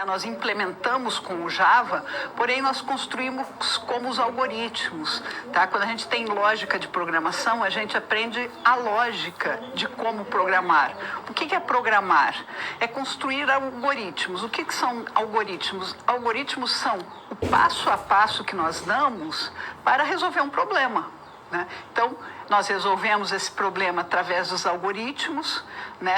Nós implementamos com o Java, porém nós construímos como os algoritmos, tá? Quando a gente tem lógica de programação, a gente aprende a lógica de como programar. O que é programar? É construir algoritmos. O que são algoritmos? Algoritmos são o passo a passo que nós damos para resolver um problema, né? Então, nós resolvemos esse problema através dos algoritmos, né?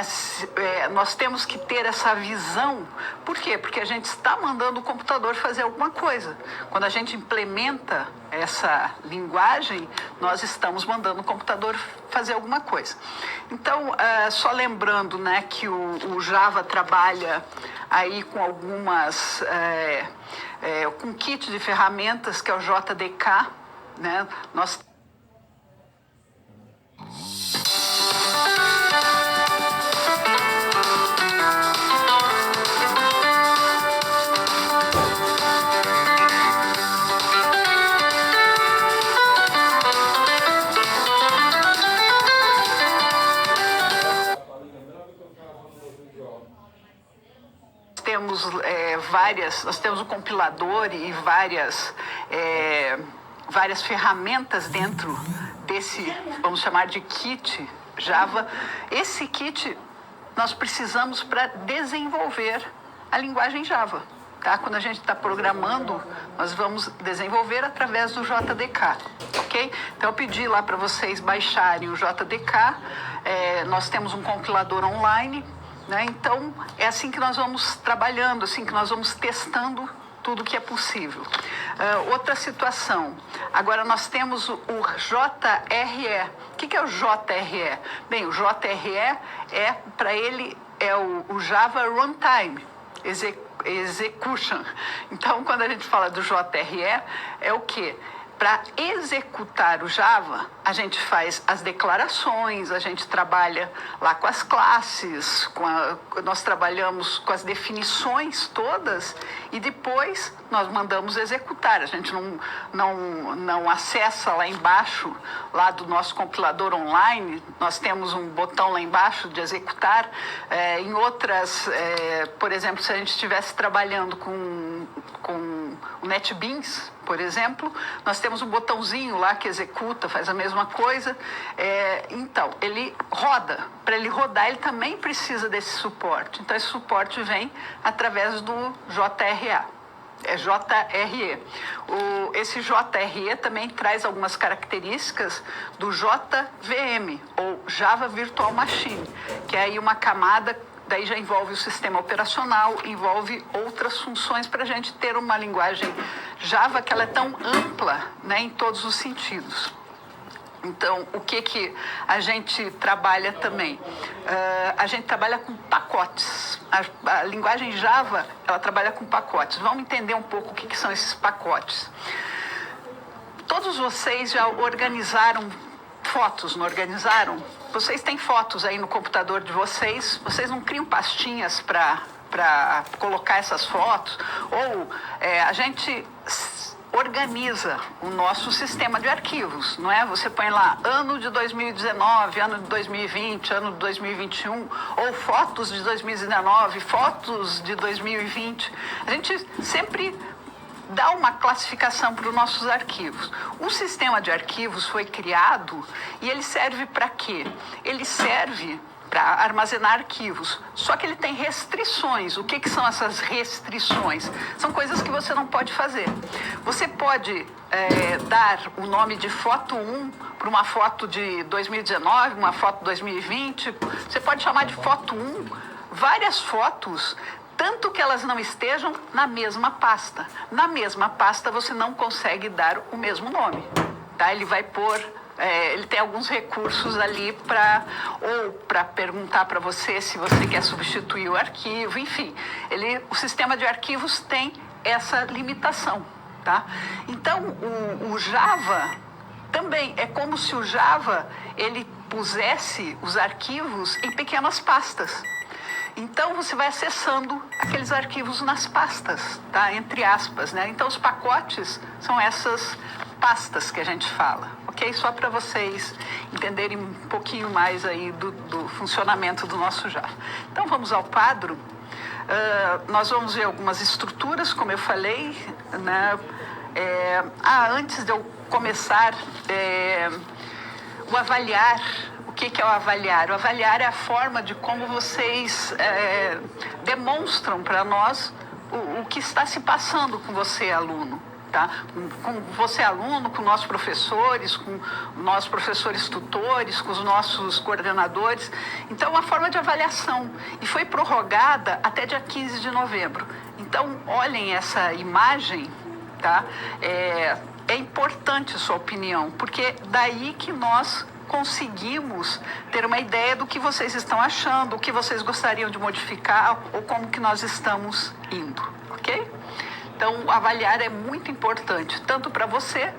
Nós temos que ter essa visão. Por quê? Porque a gente está mandando o computador fazer alguma coisa. Quando a gente implementa essa linguagem, nós estamos mandando o computador fazer alguma coisa. Então, só lembrando, né, que o Java trabalha aí com algumas... com kit de ferramentas, que é o JDK, né? Nós temos nós temos o compilador e várias ferramentas dentro desse, vamos chamar de kit Java. Esse kit nós precisamos para desenvolver a linguagem Java, tá? Quando a gente está programando, nós vamos desenvolver através do JDK, ok? Então eu pedi lá para vocês baixarem o JDK. Nós temos um compilador online, né? Então, é assim que nós vamos trabalhando, assim que nós vamos testando tudo que é possível. Outra situação, agora nós temos o JRE. O que é o JRE? Bem, o JRE para ele, é o Java Runtime Execution. Então, quando a gente fala do JRE, é o quê? Para executar o Java, a gente faz as declarações, a gente trabalha lá com as classes, nós trabalhamos com as definições todas e depois nós mandamos executar. A gente não acessa lá embaixo, lá do nosso compilador online, nós temos um botão lá embaixo de executar. Em outras, por exemplo, se a gente estivesse trabalhando com o NetBeans, por exemplo, nós temos um botãozinho lá que executa, faz a mesma coisa. Então, ele roda. Para ele rodar, ele também precisa desse suporte. Então, esse suporte vem através do JRE. Esse JRE também traz algumas características do JVM, ou Java Virtual Machine, que é aí uma camada. Daí já envolve o sistema operacional, envolve outras funções para a gente ter uma linguagem Java que ela é tão ampla, né, em todos os sentidos. Então, o que a gente trabalha também? A gente trabalha com pacotes. A linguagem Java, ela trabalha com pacotes. Vamos entender um pouco o que são esses pacotes. Todos vocês já organizaram fotos, não organizaram? Vocês têm fotos aí no computador de vocês, vocês não criam pastinhas para colocar essas fotos? Ou a gente organiza o nosso sistema de arquivos, não é? Você põe lá ano de 2019, ano de 2020, ano de 2021, ou fotos de 2019, fotos de 2020. A gente sempre dá uma classificação para os nossos arquivos. O sistema de arquivos foi criado e ele serve para quê? Ele serve para armazenar arquivos. Só que ele tem restrições. O que são essas restrições? São coisas que você não pode fazer. Você pode dar o nome de foto 1 para uma foto de 2019, uma foto de 2020. Você pode chamar de foto 1 várias fotos, tanto que elas não estejam na mesma pasta. Na mesma pasta você não consegue dar o mesmo nome, tá? Ele vai pôr, ele tem alguns recursos ali para perguntar para você se você quer substituir o arquivo, enfim. O sistema de arquivos tem essa limitação, tá? Então, o Java também é como se o Java ele pusesse os arquivos em pequenas pastas. Então, você vai acessando aqueles arquivos nas pastas, tá? Entre aspas, né? Então, os pacotes são essas pastas que a gente fala, ok? Só para vocês entenderem um pouquinho mais aí do funcionamento do nosso Java. Então, vamos ao quadro. Nós vamos ver algumas estruturas, como eu falei, né? Antes de eu começar, o avaliar. O que é o avaliar? O avaliar é a forma de como vocês demonstram para nós o que está se passando com você, aluno. Tá? Com você, aluno, com nossos professores, com nossos professores tutores, com os nossos coordenadores. Então, uma forma de avaliação. E foi prorrogada até dia 15 de novembro. Então, olhem essa imagem, tá? É importante a sua opinião, porque daí que nós conseguimos ter uma ideia do que vocês estão achando, o que vocês gostariam de modificar ou como que nós estamos indo, ok? Então, avaliar é muito importante, tanto para você,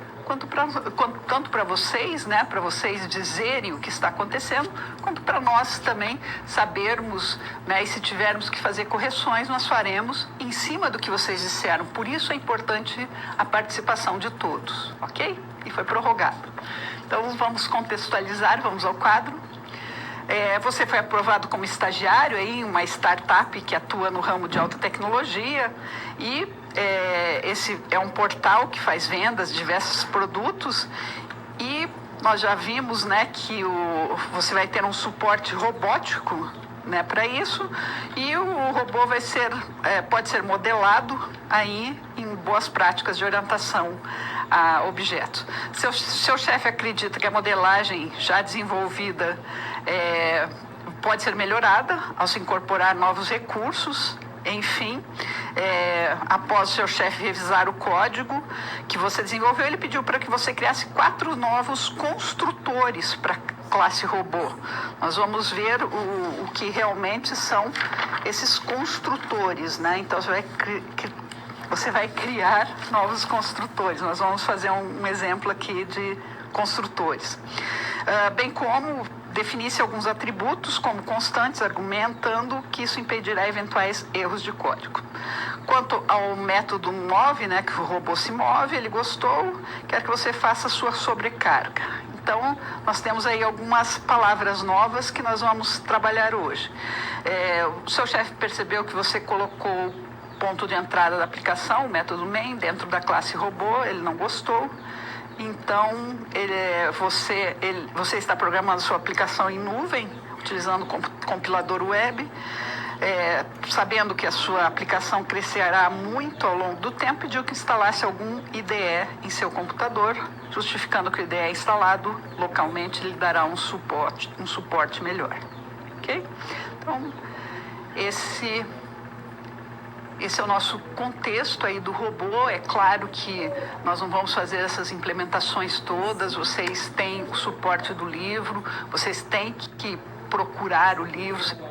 tanto para vocês, né, para vocês dizerem o que está acontecendo, quanto para nós também sabermos, né, e se tivermos que fazer correções, nós faremos em cima do que vocês disseram. Por isso é importante a participação de todos, ok? E foi prorrogado. Então, vamos contextualizar, vamos ao quadro. Você foi aprovado como estagiário em uma startup que atua no ramo de alta tecnologia e esse é um portal que faz vendas de diversos produtos e nós já vimos, né, que você vai ter um suporte robótico, né, para isso, e o robô pode ser modelado aí em boas práticas de orientação a objetos. Seu chefe acredita que a modelagem já desenvolvida pode ser melhorada ao se incorporar novos recursos. Enfim, após o seu chefe revisar o código que você desenvolveu, ele pediu para que você criasse 4 novos construtores para a classe robô. Nós vamos ver o que realmente são esses construtores, né? Então, você vai criar novos construtores. Nós vamos fazer um exemplo aqui de construtores. Bem como definisse alguns atributos como constantes, argumentando que isso impedirá eventuais erros de código. Quanto ao método move, né, que o robô se move, ele gostou, quer que você faça a sua sobrecarga. Então, nós temos aí algumas palavras novas que nós vamos trabalhar hoje. O seu chefe percebeu que você colocou o ponto de entrada da aplicação, o método main, dentro da classe robô, ele não gostou. Então, você está programando sua aplicação em nuvem, utilizando o compilador web, sabendo que a sua aplicação crescerá muito ao longo do tempo, pediu que instalasse algum IDE em seu computador, justificando que o IDE instalado localmente lhe dará um suporte melhor. Ok? Então, esse é o nosso contexto aí do robô. É claro que nós não vamos fazer essas implementações todas, vocês têm o suporte do livro, vocês têm que procurar o livro.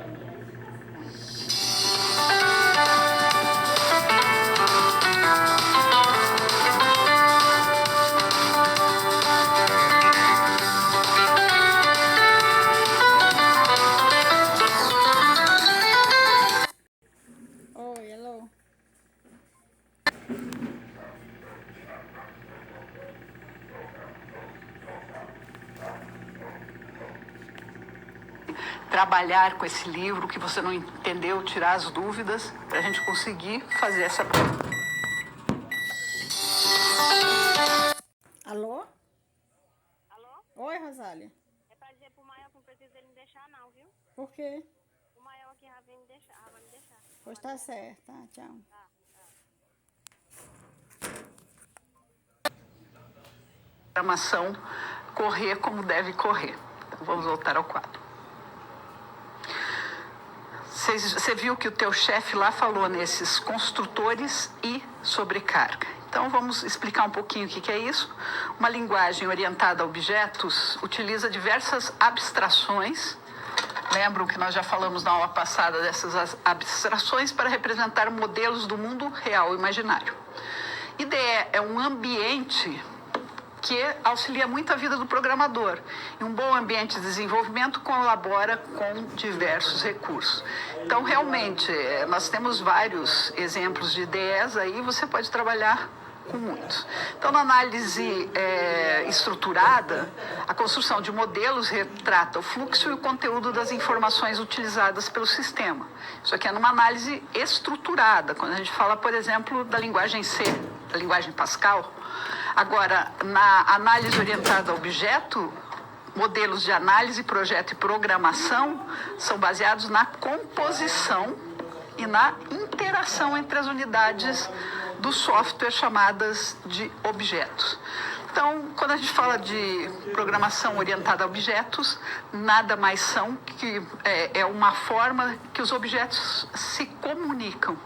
Trabalhar com esse livro, que você não entendeu, tirar as dúvidas, para a gente conseguir fazer essa... Alô? Alô? Oi, Rosália. É pra dizer pro Maior que não precisa ele me deixar não, viu? Por quê? O Maior aqui já vem me deixar, vai me deixar. Pois tá certo, tá? Tchau. Programação correr como deve correr. Então, vamos voltar ao quadro. Você viu que o teu chefe lá falou nesses construtores e sobrecarga. Então, vamos explicar um pouquinho o que é isso. Uma linguagem orientada a objetos utiliza diversas abstrações. Lembram que nós já falamos na aula passada dessas abstrações para representar modelos do mundo real e imaginário. IDE é um ambiente que auxilia muito a vida do programador. E um bom ambiente de desenvolvimento colabora com diversos recursos. Então, realmente, nós temos vários exemplos de IDEs aí, você pode trabalhar com muitos. Então, na análise estruturada, a construção de modelos retrata o fluxo e o conteúdo das informações utilizadas pelo sistema. Isso aqui é numa análise estruturada, quando a gente fala, por exemplo, da linguagem C, da linguagem Pascal. Agora, na análise orientada a objeto, modelos de análise, projeto e programação são baseados na composição e na interação entre as unidades do software chamadas de objetos. Então, quando a gente fala de programação orientada a objetos, nada mais são que é uma forma que os objetos se comunicam.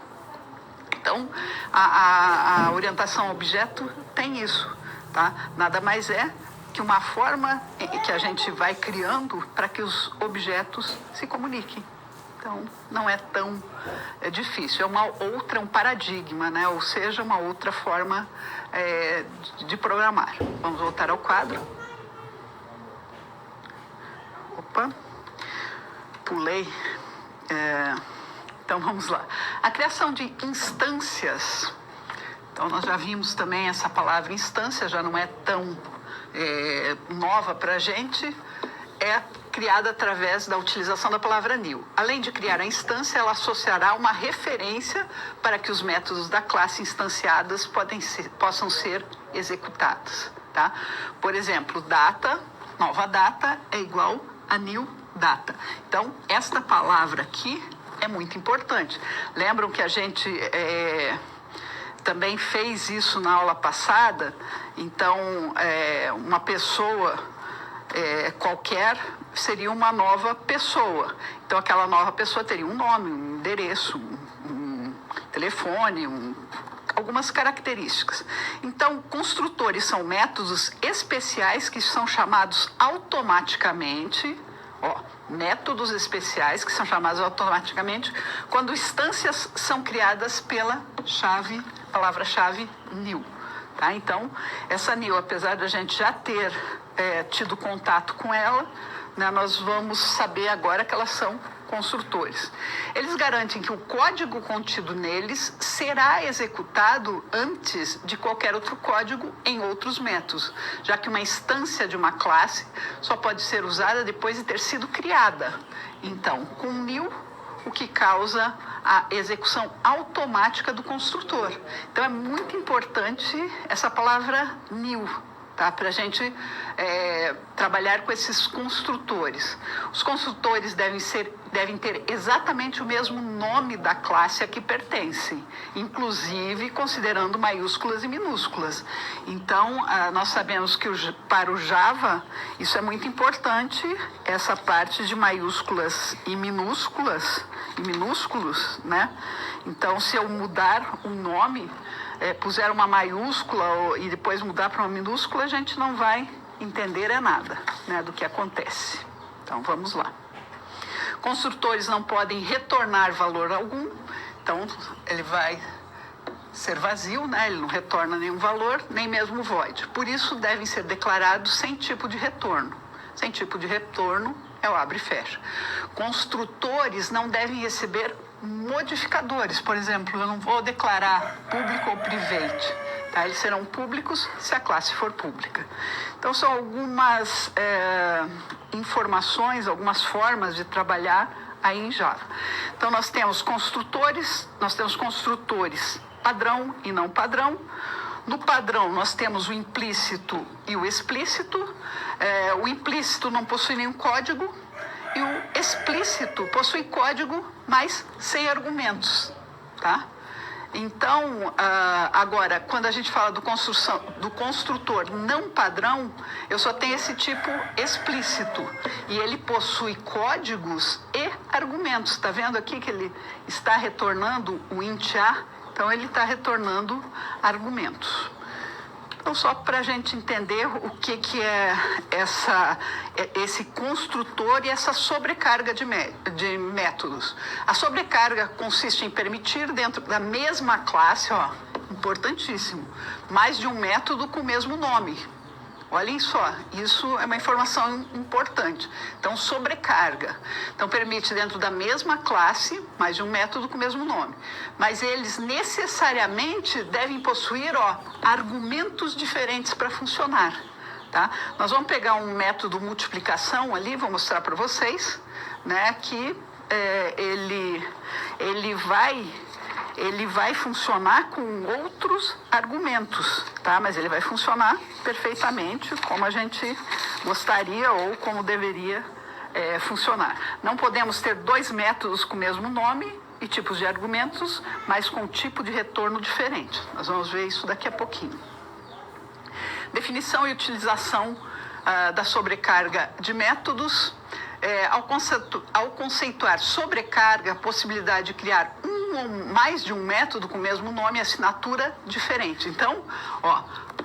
Então, a orientação a objeto tem isso, tá? Nada mais é que uma forma que a gente vai criando para que os objetos se comuniquem. Então, não é tão difícil, é um paradigma, né? Ou seja, uma outra forma de programar. Vamos voltar ao quadro. Opa, pulei. Então, vamos lá. A criação de instâncias. Então, nós já vimos também essa palavra instância, já não é tão nova para a gente, é criada através da utilização da palavra new. Além de criar a instância, ela associará uma referência para que os métodos da classe instanciadas possam ser executados. Tá? Por exemplo, data, nova data é igual a new data. Então, esta palavra aqui é muito importante. Lembram que a gente também fez isso na aula passada? Então, uma pessoa qualquer seria uma nova pessoa. Então, aquela nova pessoa teria um nome, um endereço, um telefone, algumas características. Então, construtores são métodos especiais que são chamados automaticamente, métodos especiais que são chamados automaticamente quando instâncias são criadas pela palavra-chave new. Tá? Então, essa new, apesar de a gente já ter tido contato com ela, né, nós vamos saber agora que elas são construtores. Eles garantem que o código contido neles será executado antes de qualquer outro código em outros métodos, já que uma instância de uma classe só pode ser usada depois de ter sido criada. Então, com new, o que causa a execução automática do construtor. Então, é muito importante essa palavra new, tá? Para a gente trabalhar com esses construtores. Os construtores devem ter exatamente o mesmo nome da classe a que pertencem, inclusive considerando maiúsculas e minúsculas. Então, nós sabemos que para o Java, isso é muito importante, essa parte de maiúsculas e minúsculos, né? Então, se eu mudar o nome, puser uma maiúscula e depois mudar para uma minúscula, a gente não vai entender nada, né, do que acontece. Então, vamos lá. Construtores não podem retornar valor algum, então ele vai ser vazio, né? Ele não retorna nenhum valor, nem mesmo void. Por isso, devem ser declarados sem tipo de retorno. Sem tipo de retorno é o abre e fecha. Construtores não devem receber modificadores. Por exemplo, eu não vou declarar público ou private. Tá? Eles serão públicos se a classe for pública. Então, são algumas informações, algumas formas de trabalhar aí em Java. Então, nós temos construtores padrão e não padrão. No padrão, nós temos o implícito e o explícito. O implícito não possui nenhum código e o explícito possui código, mas sem argumentos, tá? Então, agora, quando a gente fala do construtor não padrão, eu só tenho esse tipo explícito. E ele possui códigos e argumentos. Está vendo aqui que ele está retornando o int A? Então, ele está retornando argumentos. Então, só para a gente entender o que é esse construtor e essa sobrecarga de métodos. A sobrecarga consiste em permitir, dentro da mesma classe, importantíssimo, mais de um método com o mesmo nome. Olhem só, isso é uma informação importante. Então, sobrecarga. Então, permite dentro da mesma classe, mais de um método com o mesmo nome. Mas eles necessariamente devem possuir, argumentos diferentes para funcionar. Tá? Nós vamos pegar um método multiplicação ali, vou mostrar para vocês, né, que ele vai funcionar com outros argumentos, tá? Mas ele vai funcionar perfeitamente como a gente gostaria ou como deveria funcionar. Não podemos ter dois métodos com o mesmo nome e tipos de argumentos, mas com tipo de retorno diferente. Nós vamos ver isso daqui a pouquinho. Definição e utilização da sobrecarga de métodos. Ao conceituar sobrecarga, a possibilidade de criar um ou mais de um método com o mesmo nome e assinatura diferente. Então,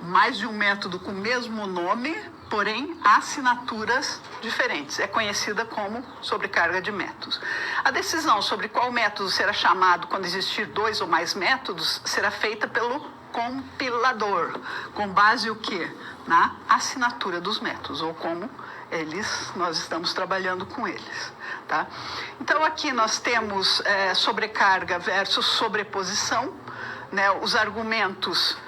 mais de um método com o mesmo nome, porém assinaturas diferentes. É conhecida como sobrecarga de métodos. A decisão sobre qual método será chamado quando existir dois ou mais métodos será feita pelo compilador, com base o quê? Na assinatura dos métodos, ou como nós estamos trabalhando com eles. Tá? Então, aqui nós temos sobrecarga versus sobreposição. Né? Os argumentos,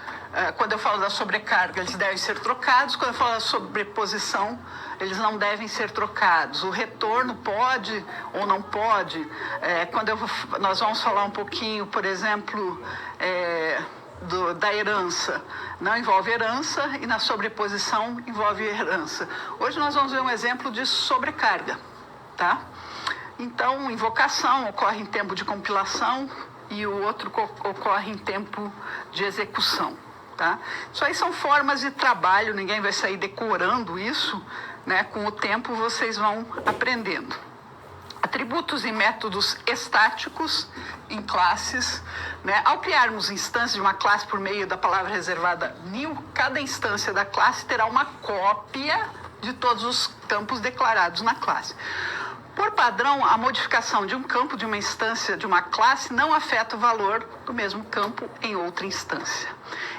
quando eu falo da sobrecarga, eles devem ser trocados. Quando eu falo da sobreposição, eles não devem ser trocados. O retorno pode ou não pode. Nós vamos falar um pouquinho, por exemplo, da herança. Não envolve herança e na sobreposição envolve herança. Hoje nós vamos ver um exemplo de sobrecarga. Tá? Então, invocação ocorre em tempo de compilação e o outro ocorre em tempo de execução. Tá? Isso aí são formas de trabalho, ninguém vai sair decorando isso, né? Com o tempo vocês vão aprendendo. Atributos e métodos estáticos em classes. Né? Ao criarmos instâncias de uma classe por meio da palavra reservada new, cada instância da classe terá uma cópia de todos os campos declarados na classe. Por padrão, a modificação de um campo de uma instância de uma classe não afeta o valor do mesmo campo em outra instância.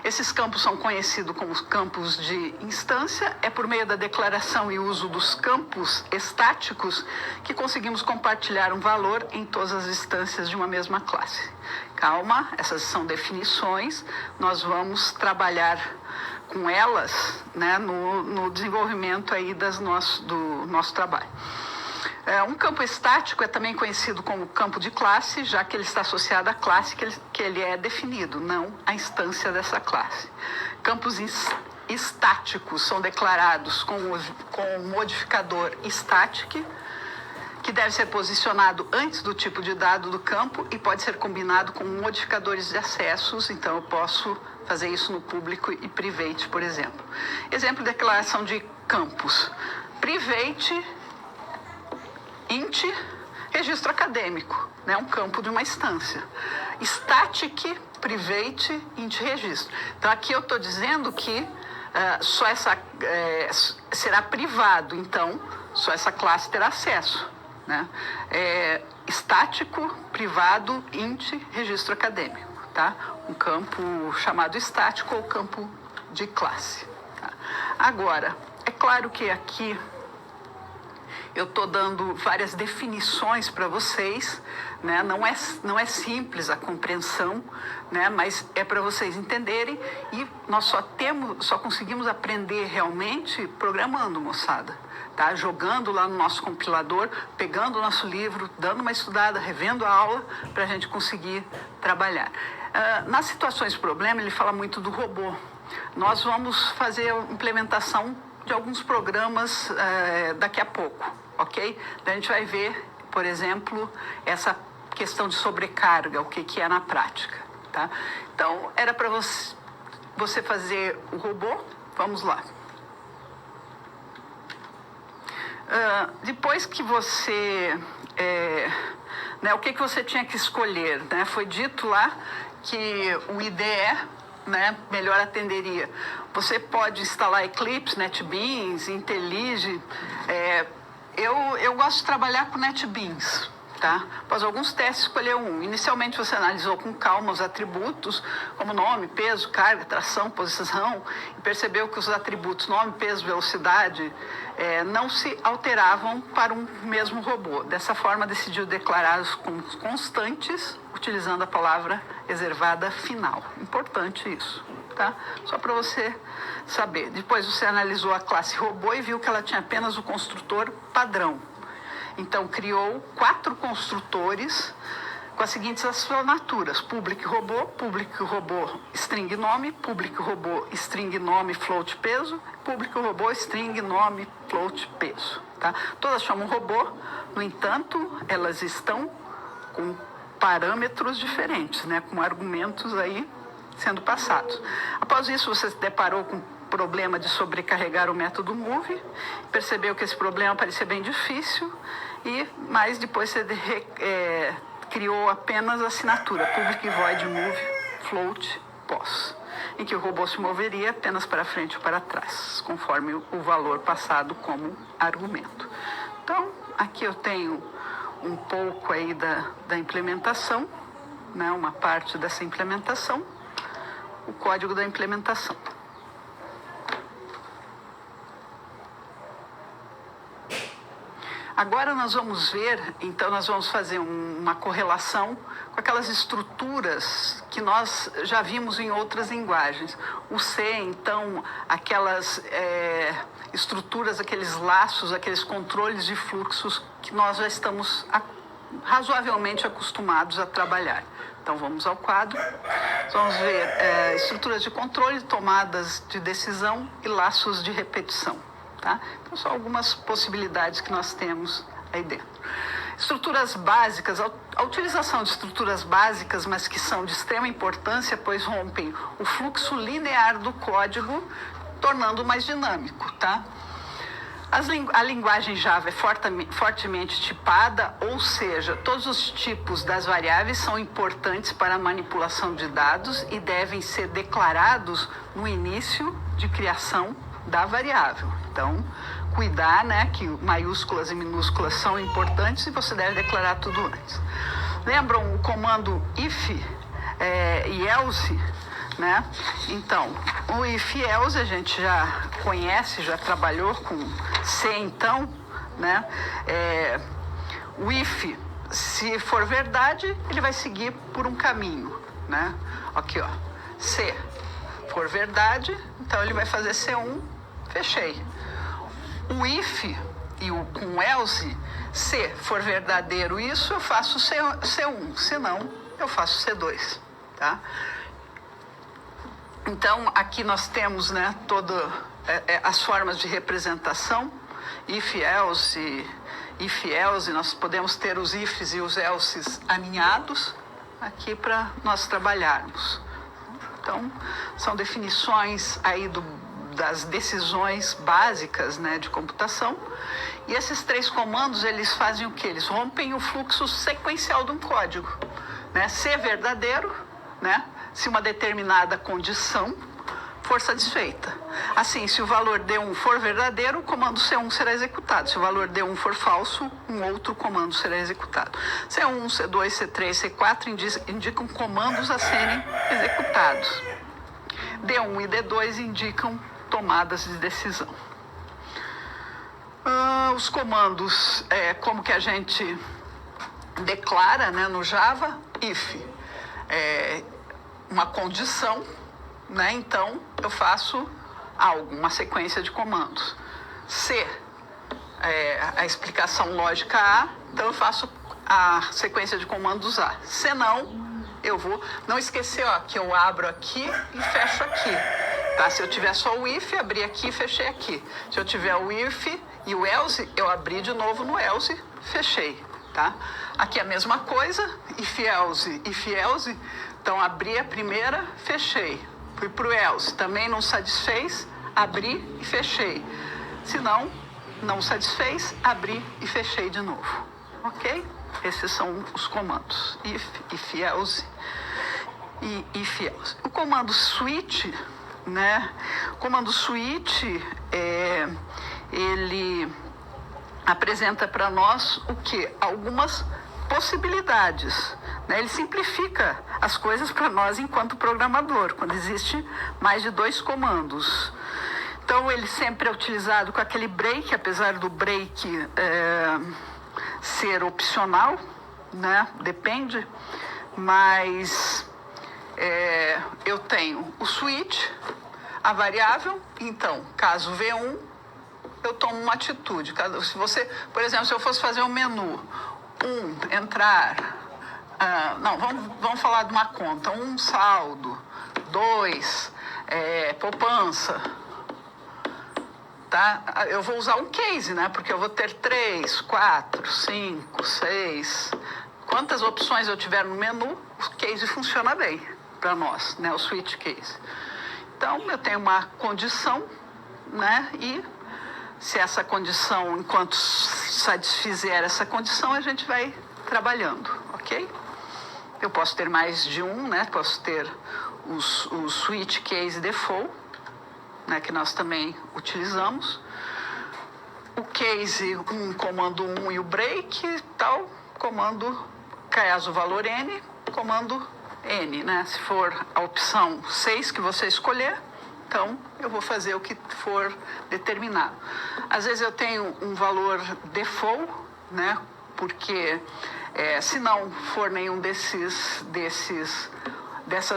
Esses campos são conhecidos como campos de instância. É por meio da declaração e uso dos campos estáticos que conseguimos compartilhar um valor em todas as instâncias de uma mesma classe. Calma, essas são definições, nós vamos trabalhar com elas, né, no desenvolvimento aí do nosso trabalho. Um campo estático é também conhecido como campo de classe, já que ele está associado à classe que ele é definido, não à instância dessa classe. Campos estáticos são declarados com o modificador static, que deve ser posicionado antes do tipo de dado do campo e pode ser combinado com modificadores de acessos. Então, eu posso fazer isso no público e private, por exemplo. Exemplo de declaração de campos. Private int, registro acadêmico, né? Um campo de uma instância. Static, private, int, registro. Então, aqui eu estou dizendo que só essa será privado, então, só essa classe terá acesso. Né? Estático, privado, int, registro acadêmico. Tá? Um campo chamado estático ou campo de classe. Tá? Agora, é claro que aqui eu estou dando várias definições para vocês, né? Não é simples a compreensão, né? Mas é para vocês entenderem e nós só conseguimos aprender realmente programando, moçada. Tá? Jogando lá no nosso compilador, pegando o nosso livro, dando uma estudada, revendo a aula para a gente conseguir trabalhar. Nas situações de problema, ele fala muito do robô. Nós vamos fazer a implementação de alguns programas daqui a pouco, ok? Daí a gente vai ver, por exemplo, essa questão de sobrecarga, o que é na prática. Tá? Então, era para você fazer o robô. Vamos lá. Depois que você... o que você tinha que escolher? Né? Foi dito lá que o IDE, né, melhor atenderia. Você pode instalar Eclipse, NetBeans, IntelliJ. Eu gosto de trabalhar com NetBeans. Tá? Após alguns testes, escolheu um. Inicialmente, você analisou com calma os atributos, como nome, peso, carga, tração, posição, e percebeu que os atributos nome, peso, velocidade não se alteravam para um mesmo robô. Dessa forma, decidiu declará-los como constantes, utilizando a palavra reservada final. Importante isso, tá? Só para você saber. Depois, você analisou a classe robô e viu que ela tinha apenas o construtor padrão. Então, criou 4 construtores com as seguintes assinaturas: public robô string nome, public robô string nome float peso, public robô string nome float peso. Tá? Todas chamam robô, no entanto, elas estão com parâmetros diferentes, né? Com argumentos aí sendo passados. Após isso, você se deparou com problema de sobrecarregar o método move, percebeu que esse problema parecia bem difícil, mas depois você criou apenas a assinatura public void move float pos, em que o robô se moveria apenas para frente ou para trás, conforme o valor passado como argumento. Então, aqui eu tenho um pouco aí da implementação, né, uma parte dessa implementação, o código da implementação. Agora nós vamos ver, então nós vamos fazer uma correlação com aquelas estruturas que nós já vimos em outras linguagens. O C, então, aquelas estruturas, aqueles laços, aqueles controles de fluxos que nós já estamos razoavelmente acostumados a trabalhar. Então vamos ao quadro, vamos ver estruturas de controle, tomadas de decisão e laços de repetição. Tá? Então, são algumas possibilidades que nós temos aí dentro. Estruturas básicas, a utilização de estruturas básicas, mas que são de extrema importância, pois rompem o fluxo linear do código, tornando mais dinâmico. Tá? A linguagem Java é fortemente tipada, ou seja, todos os tipos das variáveis são importantes para a manipulação de dados e devem ser declarados no início de criação da variável. Então, cuidar, né, que maiúsculas e minúsculas são importantes e você deve declarar tudo antes. Lembram o comando if e else? Né? Então, o if e else a gente já conhece, já trabalhou com C, então, né? O if, se for verdade, ele vai seguir por um caminho, né? Aqui, ó, se for verdade, então ele vai fazer C1, fechei. O if e com else, se for verdadeiro isso, eu faço C1, se não, eu faço C2, tá? Então, aqui nós temos, né, todas as formas de representação, if, else, nós podemos ter os ifs e os elses alinhados aqui para nós trabalharmos. Então, são definições aí das decisões básicas, né, de computação. E esses 3 comandos, eles fazem o quê? Eles rompem o fluxo sequencial de um código, né? Se é verdadeiro, né? Se uma determinada condição for satisfeita. Assim, se o valor D1 for verdadeiro, o comando C1 será executado. Se o valor D1 for falso, um outro comando será executado. C1, C2, C3, C4 indicam comandos a serem executados. D1 e D2 indicam tomadas de decisão. Os comandos, como que a gente declara, né, no Java, if uma condição, né, então eu faço algo, uma sequência de comandos. Se a explicação lógica A, então eu faço a sequência de comandos A. Se não, eu vou não esquecer, ó, que eu abro aqui e fecho aqui. Tá? Se eu tiver só o if, abri aqui e fechei aqui. Se eu tiver o if e o else, eu abri de novo no else, fechei. Tá? Aqui a mesma coisa, if else, então abri a primeira, fechei. Fui para o else, também não satisfez, abri e fechei. Se não satisfez, abri e fechei de novo. Ok? Esses são os comandos, if else e if else. O comando switch, né? O comando switch, ele apresenta para nós o que? Algumas possibilidades, né? Ele simplifica as coisas para nós enquanto programador, quando existe mais de 2 comandos. Então, ele sempre é utilizado com aquele break, apesar do break ser opcional, né? Depende, mas eu tenho o switch, a variável. Então, caso V1, eu tomo uma atitude. Se você, por exemplo, se eu fosse fazer um menu, entrar, não, vamos falar de uma conta, saldo, 2, poupança, tá? Eu vou usar um case, né? Porque eu vou ter 3, 4, 5, 6. Quantas opções eu tiver no menu, o case funciona bem para nós, né? O switch case. Então, eu tenho uma condição, né? E se essa condição, enquanto satisfizer essa condição, a gente vai trabalhando, ok? Eu posso ter mais de né? Posso ter o switch case default, né? Que nós também utilizamos. O case, comando 1 e o break, tal, comando, caso o valor N, comando N, né? Se for a opção 6 que você escolher, então eu vou fazer o que for determinado. Às vezes eu tenho um valor default, né? Porque se não for nenhum dessas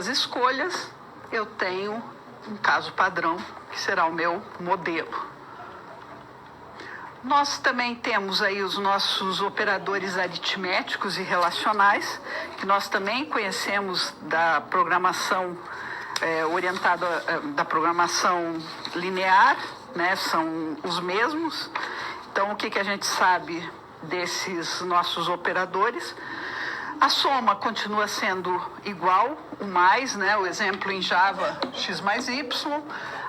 escolhas, eu tenho um caso padrão, que será o meu modelo. Nós também temos aí os nossos operadores aritméticos e relacionais, que nós também conhecemos da programação orientada, da programação linear, né? São os mesmos. Então, o que a gente sabe desses nossos operadores? A soma continua sendo igual, o mais, né? O exemplo em Java, x mais y.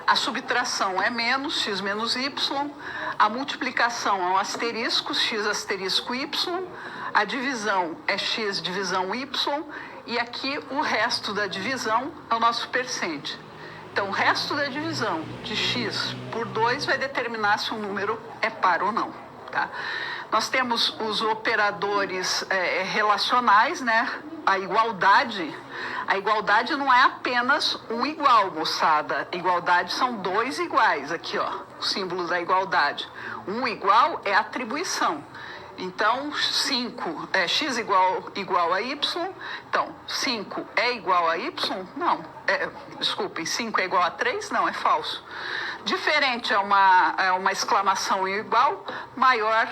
A subtração é menos, x menos y. A multiplicação é um asterisco, x asterisco y. A divisão é x divisão y. E aqui o resto da divisão é o nosso percent. Então, o resto da divisão de x por 2 vai determinar se um número é par ou não, tá? Nós temos os operadores relacionais, né? A igualdade não é apenas um igual, moçada. Igualdade são 2 iguais, aqui, ó, o símbolo da igualdade. Um igual é atribuição. Então, 5 x igual a y. Então, 5 é igual a y? Não. Desculpem, 5 é igual a 3? Não, é falso. Diferente é uma exclamação igual, maior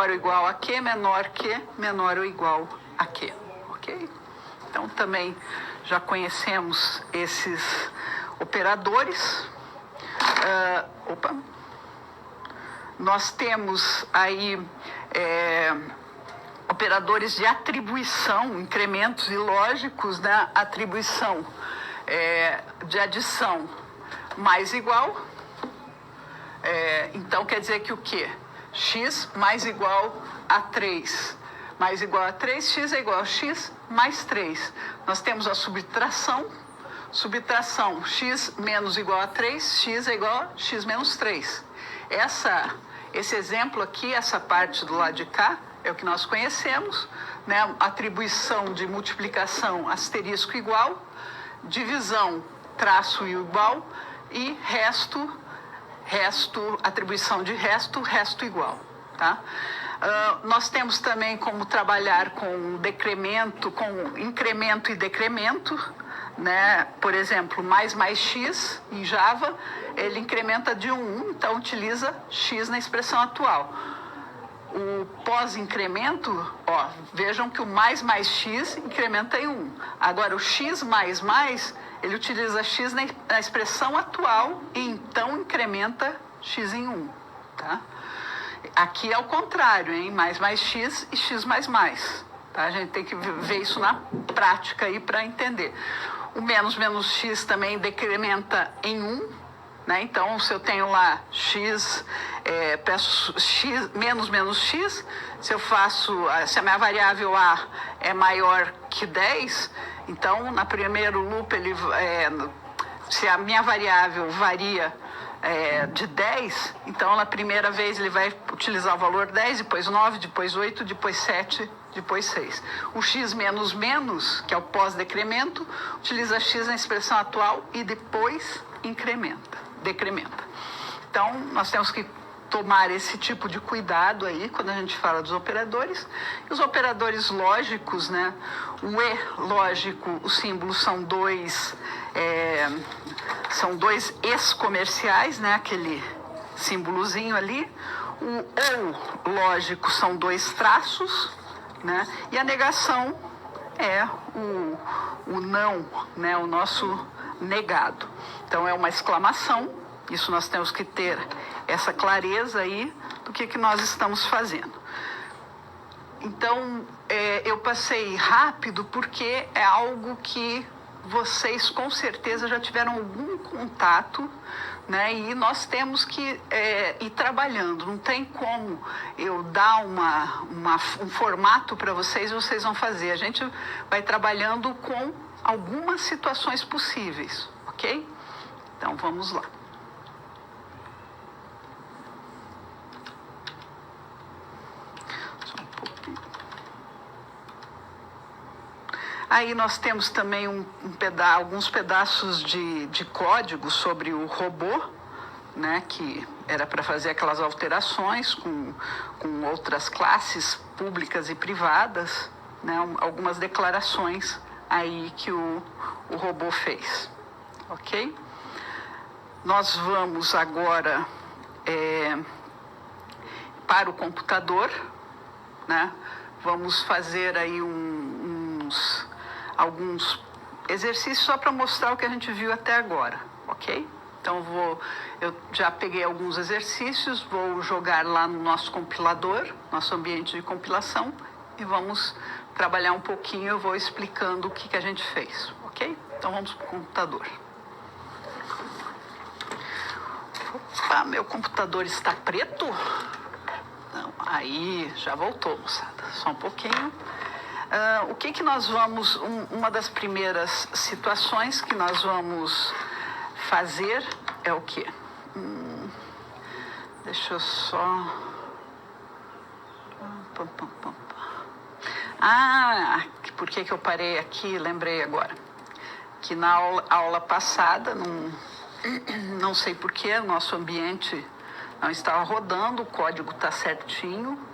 ou igual a que, menor ou igual a que. Ok? Então, também já conhecemos esses operadores. Nós temos aí operadores de atribuição, incrementos ilógicos, né? Atribuição de adição mais igual. Então, quer dizer que o quê? X mais igual a 3. Mais igual a 3, x é igual a x mais 3. Nós temos a subtração, x menos igual a 3, x é igual a x menos 3. Esse exemplo aqui, essa parte do lado de cá, é o que nós conhecemos, né? Atribuição de multiplicação asterisco igual, divisão traço igual e atribuição de resto igual, tá? Nós temos também como trabalhar com decremento, com incremento e decremento, né? Por exemplo, mais x em Java, ele incrementa de 1, então utiliza x na expressão atual. O pós-incremento, vejam que o mais x incrementa em 1. Agora, o x mais, ele utiliza x na expressão atual e então incrementa x em 1, tá? Aqui é o contrário, hein? Mais x e x mais. Tá? A gente tem que ver isso na prática aí para entender. O menos x também decrementa em 1, né? Então, se eu tenho lá x, peço x, menos x, se a minha variável A é maior que 10, então, na primeiro loop, se a minha variável varia de 10, então na primeira vez ele vai utilizar o valor 10, depois 9, depois 8, depois 7, depois 6. O x menos menos, que é o pós-decremento, utiliza x na expressão atual e depois decrementa. Então, nós temos que tomar esse tipo de cuidado aí quando a gente fala dos operadores. E os operadores lógicos, né? O E lógico, os símbolos são dois Es comerciais, né? Aquele símbolozinho ali. O ou lógico são dois traços, né? E a negação é o não, né? O nosso negado. Então é uma exclamação. Isso nós temos que ter essa clareza aí do que nós estamos fazendo. Então, eu passei rápido porque é algo que vocês com certeza já tiveram algum contato, né? E nós temos que ir trabalhando. Não tem como eu dar um formato para vocês e vocês vão fazer. A gente vai trabalhando com algumas situações possíveis, ok? Então, vamos lá. Aí nós temos também alguns pedaços de código sobre o robô, né, que era para fazer aquelas alterações com outras classes públicas e privadas, né, algumas declarações aí que o robô fez, ok? Nós vamos agora para o computador, né? Vamos fazer aí alguns exercícios só para mostrar o que a gente viu até agora, ok? Então eu já peguei alguns exercícios, vou jogar lá no nosso compilador, nosso ambiente de compilação, e vamos trabalhar um pouquinho, eu vou explicando o que a gente fez, ok? Então vamos para o computador. Opa, meu computador está preto? Não, aí já voltou, moçada, só um pouquinho. O que nós vamos, uma das primeiras situações que nós vamos fazer é o quê? Deixa eu só... por que eu parei aqui? Lembrei agora. Que na aula passada, não sei porquê, o nosso ambiente não estava rodando, o código está certinho.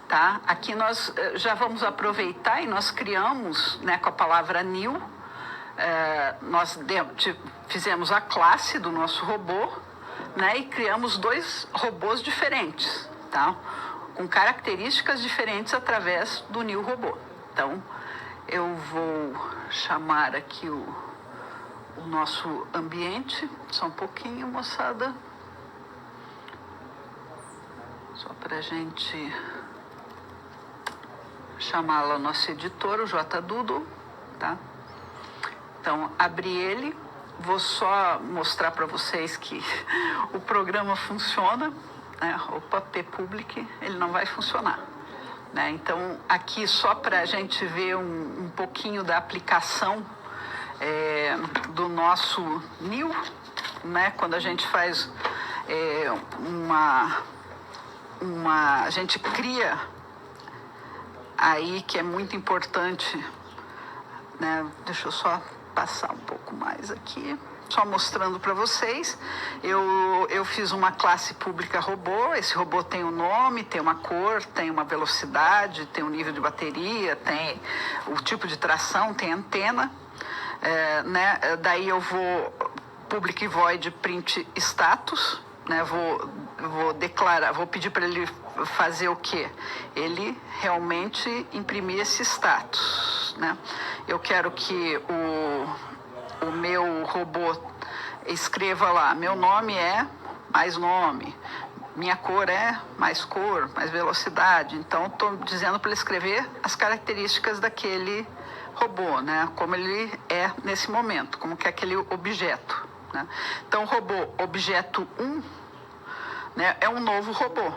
Tá? Aqui nós já vamos aproveitar e nós criamos, né, com a palavra new, nós fizemos a classe do nosso robô, né, e criamos dois robôs diferentes, tá? Com características diferentes através do new robô. Então, eu vou chamar aqui o nosso ambiente, só um pouquinho, moçada, só para a gente... chamar lá o nosso editor, o JDoodle, tá? Então, abri ele, vou só mostrar para vocês que o programa funciona, né? Opa, ppublic, ele não vai funcionar, né? Então, aqui só para a gente ver um pouquinho da aplicação do nosso new, né? Quando a gente faz a gente cria aí, que é muito importante, né? Deixa eu só passar um pouco mais aqui, só mostrando para vocês. Eu fiz uma classe pública robô. Esse robô tem um nome, tem uma cor, tem uma velocidade, tem um nível de bateria, tem o tipo de tração, tem antena, né? Daí eu vou public void print status, né? Vou declarar, vou pedir para ele fazer o quê? Ele realmente imprimir esse status, né? Eu quero que o meu robô escreva lá, meu nome é mais nome, minha cor é mais cor, mais velocidade. Então, estou dizendo para ele escrever as características daquele robô, né? Como ele é nesse momento, como que é aquele objeto, né? Então, o robô objeto 1, né, é um novo robô.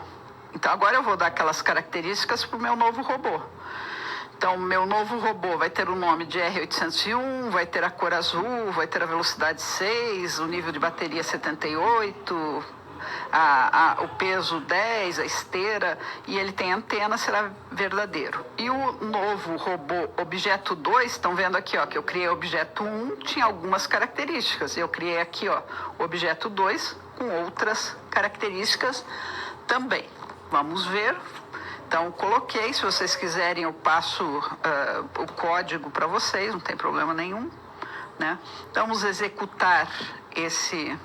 Então, agora eu vou dar aquelas características para o meu novo robô. Então, meu novo robô vai ter o nome de R801, vai ter a cor azul, vai ter a velocidade 6, o nível de bateria 78, o peso 10, a esteira, e ele tem antena, será verdadeiro. E o novo robô objeto 2, estão vendo aqui, ó, que eu criei o objeto 1, tinha algumas características. Eu criei aqui, ó, o objeto 2 com outras características também. Vamos ver. Então, coloquei, se vocês quiserem, eu passo o código para vocês, não tem problema nenhum, né? Então, vamos executar esse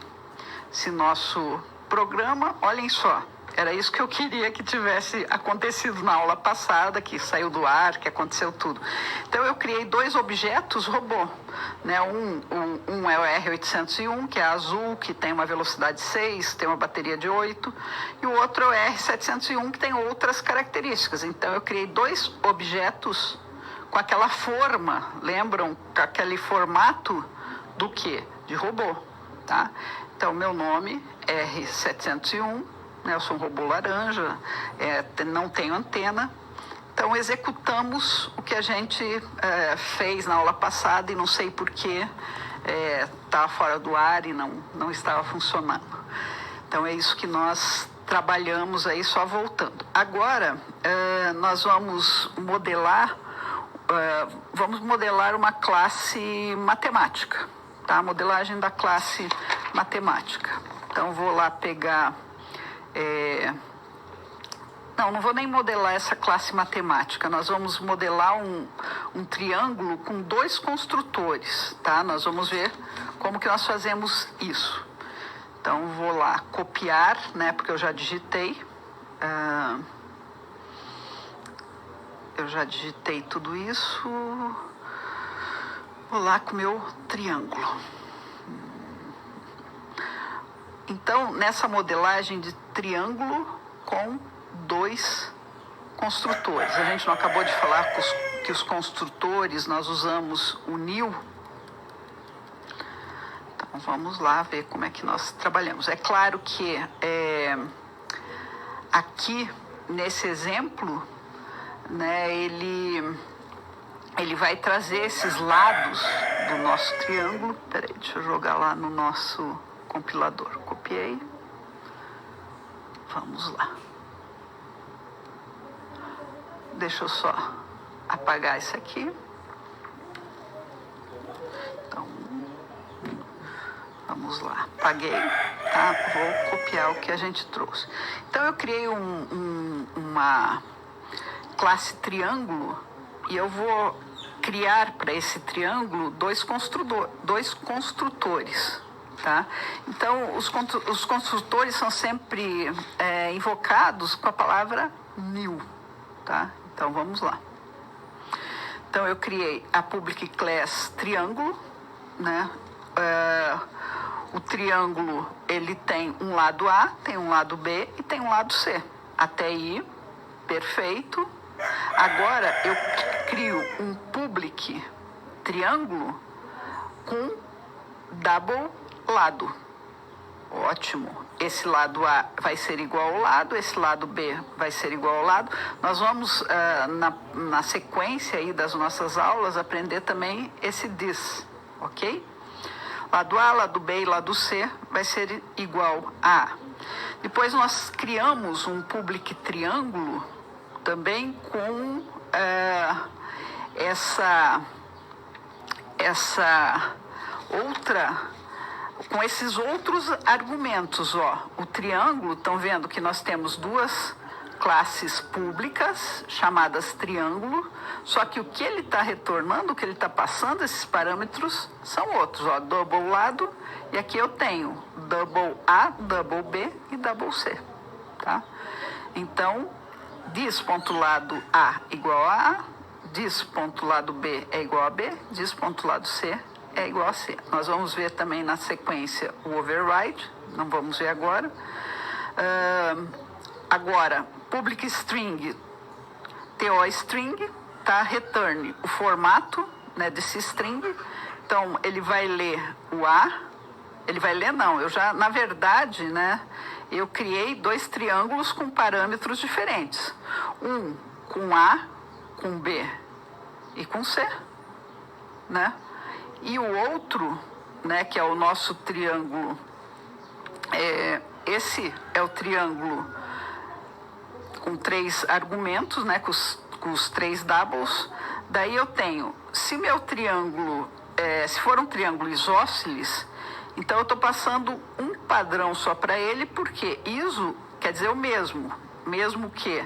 nosso programa. Olhem só, era isso que eu queria que tivesse acontecido na aula passada, que saiu do ar, que aconteceu tudo. Então, eu criei 2 objetos robô, né? Um é o R801, que é azul, que tem uma velocidade 6, tem uma bateria de 8, e o outro é o R701, que tem outras características. Então, eu criei 2 objetos com aquela forma, lembram? Com aquele formato do quê? De robô, tá? Então, meu nome é R701, né? Eu sou um robô laranja, não tenho antena. Então, executamos o que a gente fez na aula passada e não sei por que estava fora do ar e não estava funcionando. Então, é isso que nós trabalhamos aí, só voltando. Agora, nós vamos modelar uma classe matemática, tá? A modelagem da classe matemática. Então, vou lá pegar... Não vou nem modelar essa classe matemática. Nós vamos modelar um triângulo com 2 construtores, tá? Nós vamos ver como que nós fazemos isso. Então, vou lá copiar, né? Porque eu já digitei. Eu já digitei tudo isso. Vou lá com o meu triângulo. Então, nessa modelagem de triângulo com 2 construtores. A gente não acabou de falar que os construtores, nós usamos o nil. Então, vamos lá ver como é que nós trabalhamos. É claro que aqui, nesse exemplo, né, ele vai trazer esses lados do nosso triângulo. Peraí, deixa eu jogar lá no nosso compilador. Copiei. Vamos lá. Deixa eu só apagar isso aqui. Então, vamos lá. Apaguei, tá? Vou copiar o que a gente trouxe. Então, eu criei uma classe triângulo e eu vou criar para esse triângulo 2 construtores, tá? Então, os construtores são sempre invocados com a palavra nil, tá? Então, vamos lá. Então, eu criei a public class triângulo, né? O triângulo, ele tem um lado A, tem um lado B e tem um lado C. Até aí, perfeito. Agora, eu crio um public triângulo com double lado. Ótimo. Esse lado A vai ser igual ao lado, esse lado B vai ser igual ao lado. Nós vamos, na sequência aí das nossas aulas, aprender também esse this, ok? Lado A, lado B e lado C vai ser igual a A. Depois nós criamos um public triângulo também com com esses outros argumentos, ó. O triângulo, estão vendo que nós temos 2 classes públicas chamadas triângulo, só que o que ele está retornando, o que ele está passando, esses parâmetros são outros, ó, double lado, e aqui eu tenho double A, double B e double C, tá? Então, diz ponto lado A igual a A, diz ponto lado B é igual a B, diz ponto lado C é igual a C. Nós vamos ver também na sequência o override, não vamos ver agora. Agora, public string, toString, tá? Return o formato, né, desse string. Então, ele vai ler o A, ele vai ler não, na verdade, né, eu criei 2 triângulos com parâmetros diferentes. Um com A, com B e com C, né? E o outro, né, que é o nosso triângulo, esse é o triângulo com 3 argumentos, né, com os 3 doubles. Daí eu tenho, se meu triângulo, se for um triângulo isósceles, então eu estou passando um padrão só para ele, porque iso quer dizer o mesmo que,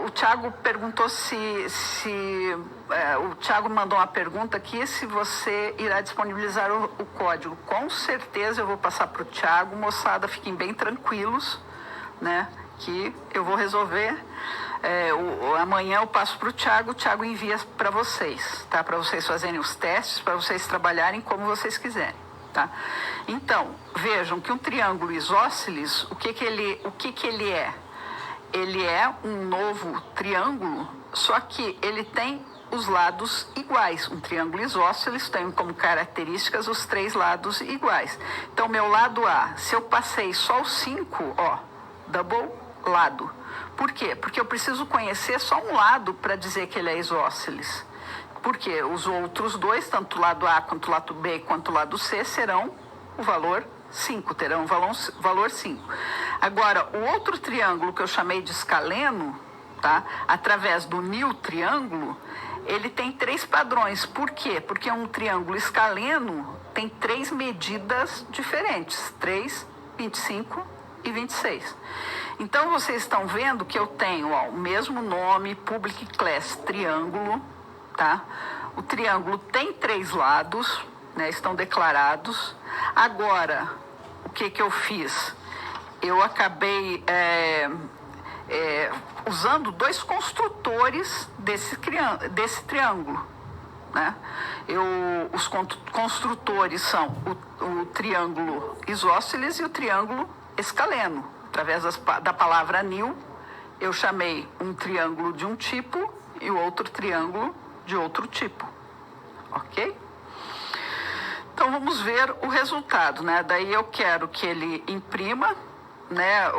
o Thiago perguntou o Thiago mandou uma pergunta aqui, se você irá disponibilizar o código. Com certeza eu vou passar para o Thiago, moçada, fiquem bem tranquilos, né, que eu vou resolver. Amanhã eu passo para o Thiago envia para vocês, tá? Para vocês fazerem os testes, para vocês trabalharem como vocês quiserem, tá? Então, vejam que um triângulo isósceles, o que ele é? Ele é um novo triângulo, só que ele tem os lados iguais. Um triângulo isósceles tem como características os 3 lados iguais. Então, meu lado A, se eu passei só os 5, double lado. Por quê? Porque eu preciso conhecer só um lado para dizer que ele é isósceles. Porque os outros 2, tanto o lado A quanto o lado B quanto o lado C, serão o valor 5, terão o valor 5. Agora, o outro triângulo que eu chamei de escaleno, tá? Através do nil triângulo, ele tem 3 padrões. Por quê? Porque um triângulo escaleno tem 3 medidas diferentes, 3, 25 e 26. Então, vocês estão vendo que eu tenho o mesmo nome, public class triângulo, tá? O triângulo tem 3 lados, né, estão declarados. Agora, o que eu fiz? Eu acabei usando 2 construtores desse triângulo, né? Os construtores são o triângulo isósceles e o triângulo escaleno. Através da palavra nil, eu chamei um triângulo de um tipo e o outro triângulo de outro tipo, ok? Então, vamos ver o resultado, né? Daí eu quero que ele imprima, né?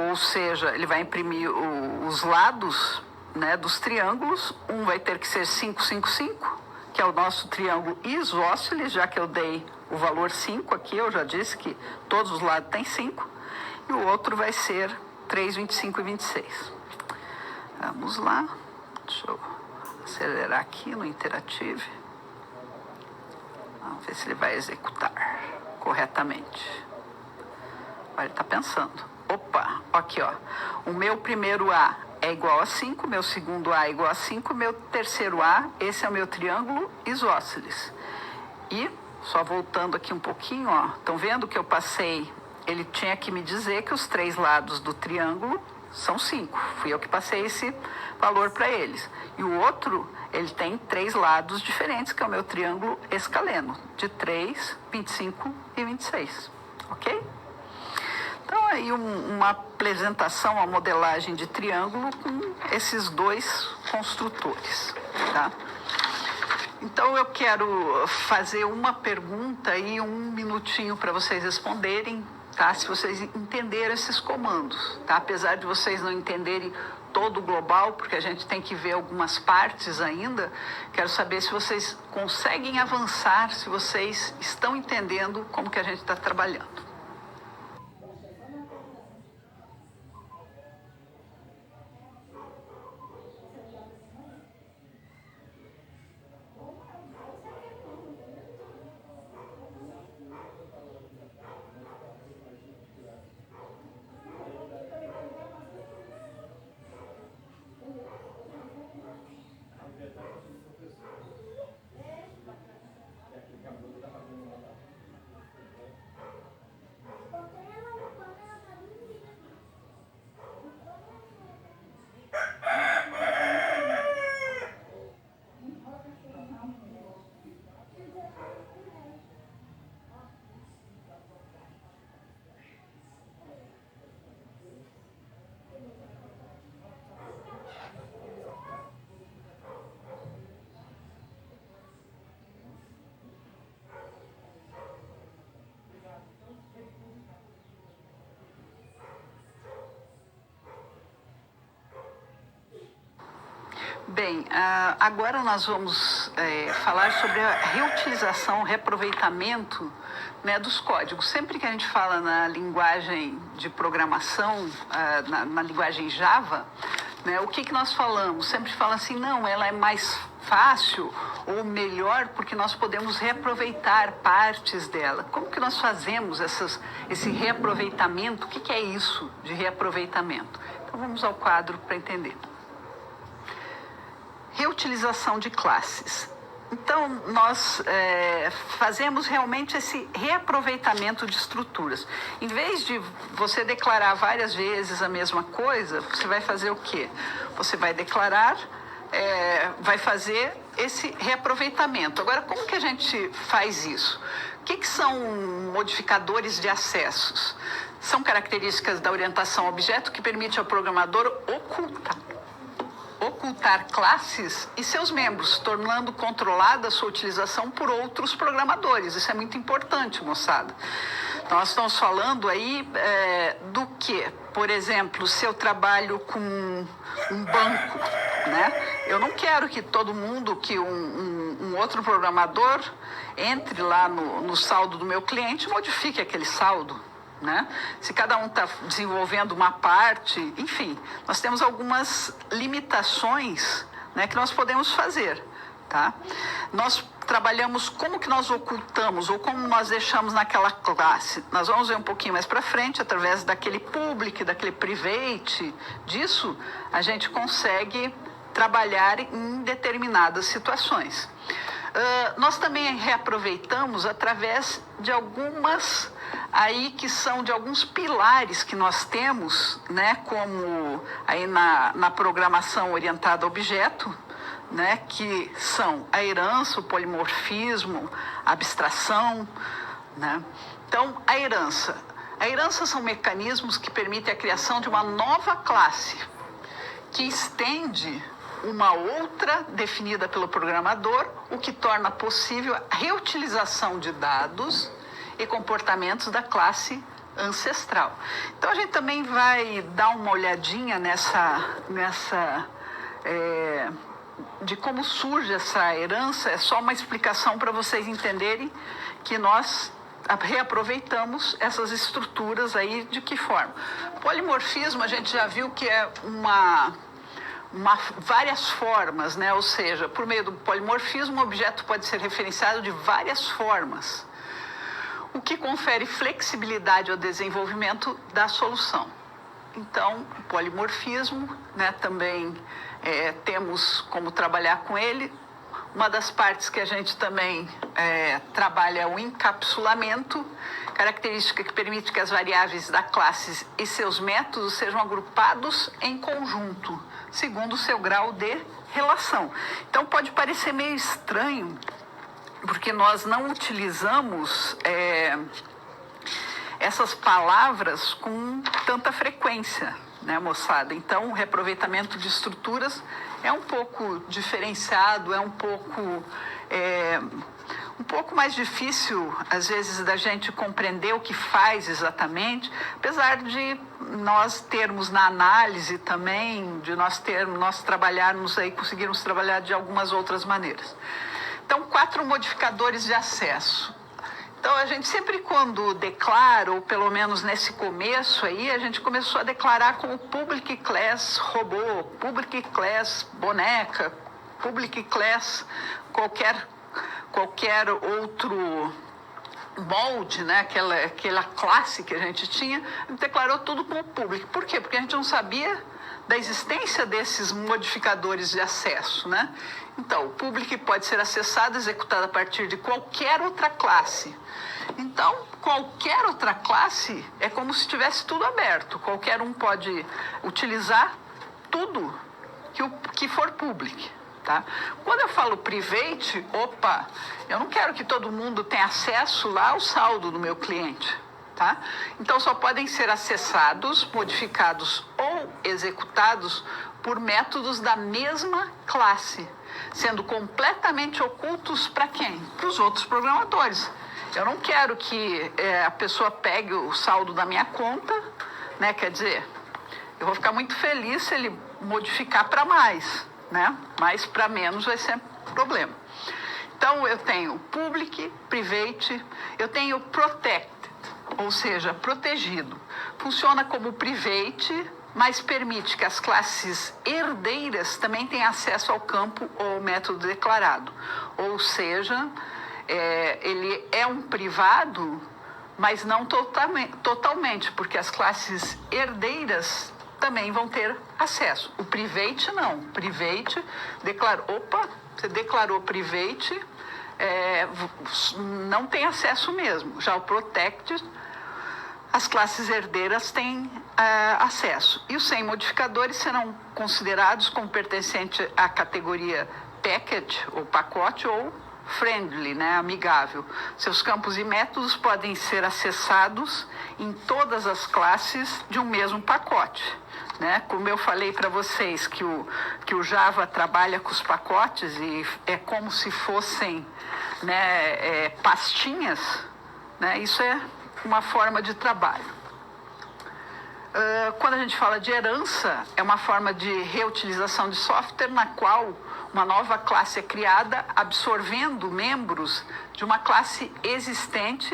Ou seja, ele vai imprimir os lados, né, dos triângulos. Um vai ter que ser 5, 5, 5, que é o nosso triângulo isósceles, já que eu dei o valor 5 aqui, eu já disse que todos os lados têm 5. E o outro vai ser 3, 25 e 26. Vamos lá. Deixa eu acelerar aqui no Interactive. Vamos ver se ele vai executar corretamente. Olha, ele está pensando. Opa, aqui, ó. O meu primeiro A é igual a 5, meu segundo A é igual a 5, meu terceiro A, esse é o meu triângulo isósceles. E, só voltando aqui um pouquinho, ó, estão vendo que eu passei, ele tinha que me dizer que os 3 lados do triângulo são 5. Fui eu que passei esse valor para eles. E o outro, ele tem 3 lados diferentes, que é o meu triângulo escaleno, de 3, 25 e 26. Ok? Então, aí uma apresentação, uma modelagem de triângulo com esses 2 construtores, tá? Então, eu quero fazer uma pergunta e 1 minutinho para vocês responderem, tá? Se vocês entenderam esses comandos, tá? Apesar de vocês não entenderem todo o global, porque a gente tem que ver algumas partes ainda, quero saber se vocês conseguem avançar, se vocês estão entendendo como que a gente está trabalhando. Bem, agora nós vamos falar sobre a reutilização, reaproveitamento, né, dos códigos. Sempre que a gente fala na linguagem de programação, na linguagem Java, né, o que nós falamos? Sempre fala assim, não, ela é mais fácil ou melhor porque nós podemos reaproveitar partes dela. Como que nós fazemos esse reaproveitamento? O que é isso de reaproveitamento? Então vamos ao quadro para entender. Reutilização de classes. Então, nós fazemos realmente esse reaproveitamento de estruturas. Em vez de você declarar várias vezes a mesma coisa, você vai fazer o quê? Você vai declarar, vai fazer esse reaproveitamento. Agora, como que a gente faz isso? O que são modificadores de acessos? São características da orientação a objeto que permite ao programador ocultar classes e seus membros, tornando controlada a sua utilização por outros programadores. Isso é muito importante, moçada. Então, nós estamos falando aí do que? Por exemplo, se eu trabalho com um banco, né? Eu não quero que todo mundo, que um outro programador entre lá no saldo do meu cliente e modifique aquele saldo. Né? Se cada um está desenvolvendo uma parte, enfim, nós temos algumas limitações, né, que nós podemos fazer, tá? Nós trabalhamos como que nós ocultamos ou como nós deixamos naquela classe. Nós vamos ver um pouquinho mais para frente, através daquele public, daquele private, disso a gente consegue trabalhar em determinadas situações. Nós também reaproveitamos através de algumas aí que são de alguns pilares que nós temos, né, como aí na programação orientada a objeto, né, que são a herança, o polimorfismo, a abstração, né? Então, a herança são mecanismos que permitem a criação de uma nova classe que estende uma outra definida pelo programador, o que torna possível a reutilização de dados e comportamentos da classe ancestral. Então, a gente também vai dar uma olhadinha de como surge essa herança. É só uma explicação para vocês entenderem que nós reaproveitamos essas estruturas aí de que forma. Polimorfismo, a gente já viu que é várias formas, né? Ou seja, por meio do polimorfismo, o objeto pode ser referenciado de várias formas, o que confere flexibilidade ao desenvolvimento da solução. Então, o polimorfismo, né, também temos como trabalhar com ele. Uma das partes que a gente também trabalha é o encapsulamento, característica que permite que as variáveis da classe e seus métodos sejam agrupados em conjunto, segundo o seu grau de relação. Então, pode parecer meio estranho, porque nós não utilizamos essas palavras com tanta frequência, né, moçada? Então, o reaproveitamento de estruturas é um pouco diferenciado, é um pouco mais difícil, às vezes, da gente compreender o que faz exatamente, apesar de nós termos na análise também, de nós trabalharmos aí, conseguirmos trabalhar de algumas outras maneiras. Então, 4 modificadores de acesso. Então, a gente sempre quando declara, ou pelo menos nesse começo aí, a gente começou a declarar como public class robô, public class boneca, public class qualquer outro molde, né? Aquela classe que a gente tinha, a gente declarou tudo como public. Por quê? Porque a gente não sabia da existência desses modificadores de acesso, né? Então, o public pode ser acessado, executado a partir de qualquer outra classe. Então, qualquer outra classe é como se tivesse tudo aberto. Qualquer um pode utilizar tudo que for public, tá? Quando eu falo private, eu não quero que todo mundo tenha acesso lá ao saldo do meu cliente, tá? Então, só podem ser acessados, modificados ou executados por métodos da mesma classe, sendo completamente ocultos para quem? Para os outros programadores. Eu não quero que a pessoa pegue o saldo da minha conta, né? Quer dizer, eu vou ficar muito feliz se ele modificar para mais, né? Mas para menos vai ser problema. Então, eu tenho public, private, eu tenho protected, ou seja, protegido. Funciona como private, mas permite que as classes herdeiras também tenham acesso ao campo ou ao método declarado. Ou seja, ele é um privado, mas não totalmente, porque as classes herdeiras também vão ter acesso. O private não. Private, você declarou private, não tem acesso mesmo. Já o protected, as classes herdeiras têm acesso. E os sem modificadores serão considerados como pertencentes à categoria package, ou pacote, ou friendly, né, amigável. Seus campos e métodos podem ser acessados em todas as classes de um mesmo pacote. Né? Como eu falei para vocês que o Java trabalha com os pacotes e é como se fossem, né, pastinhas, né? Isso é uma forma de trabalho. Quando a gente fala de herança, é uma forma de reutilização de software na qual uma nova classe é criada, absorvendo membros de uma classe existente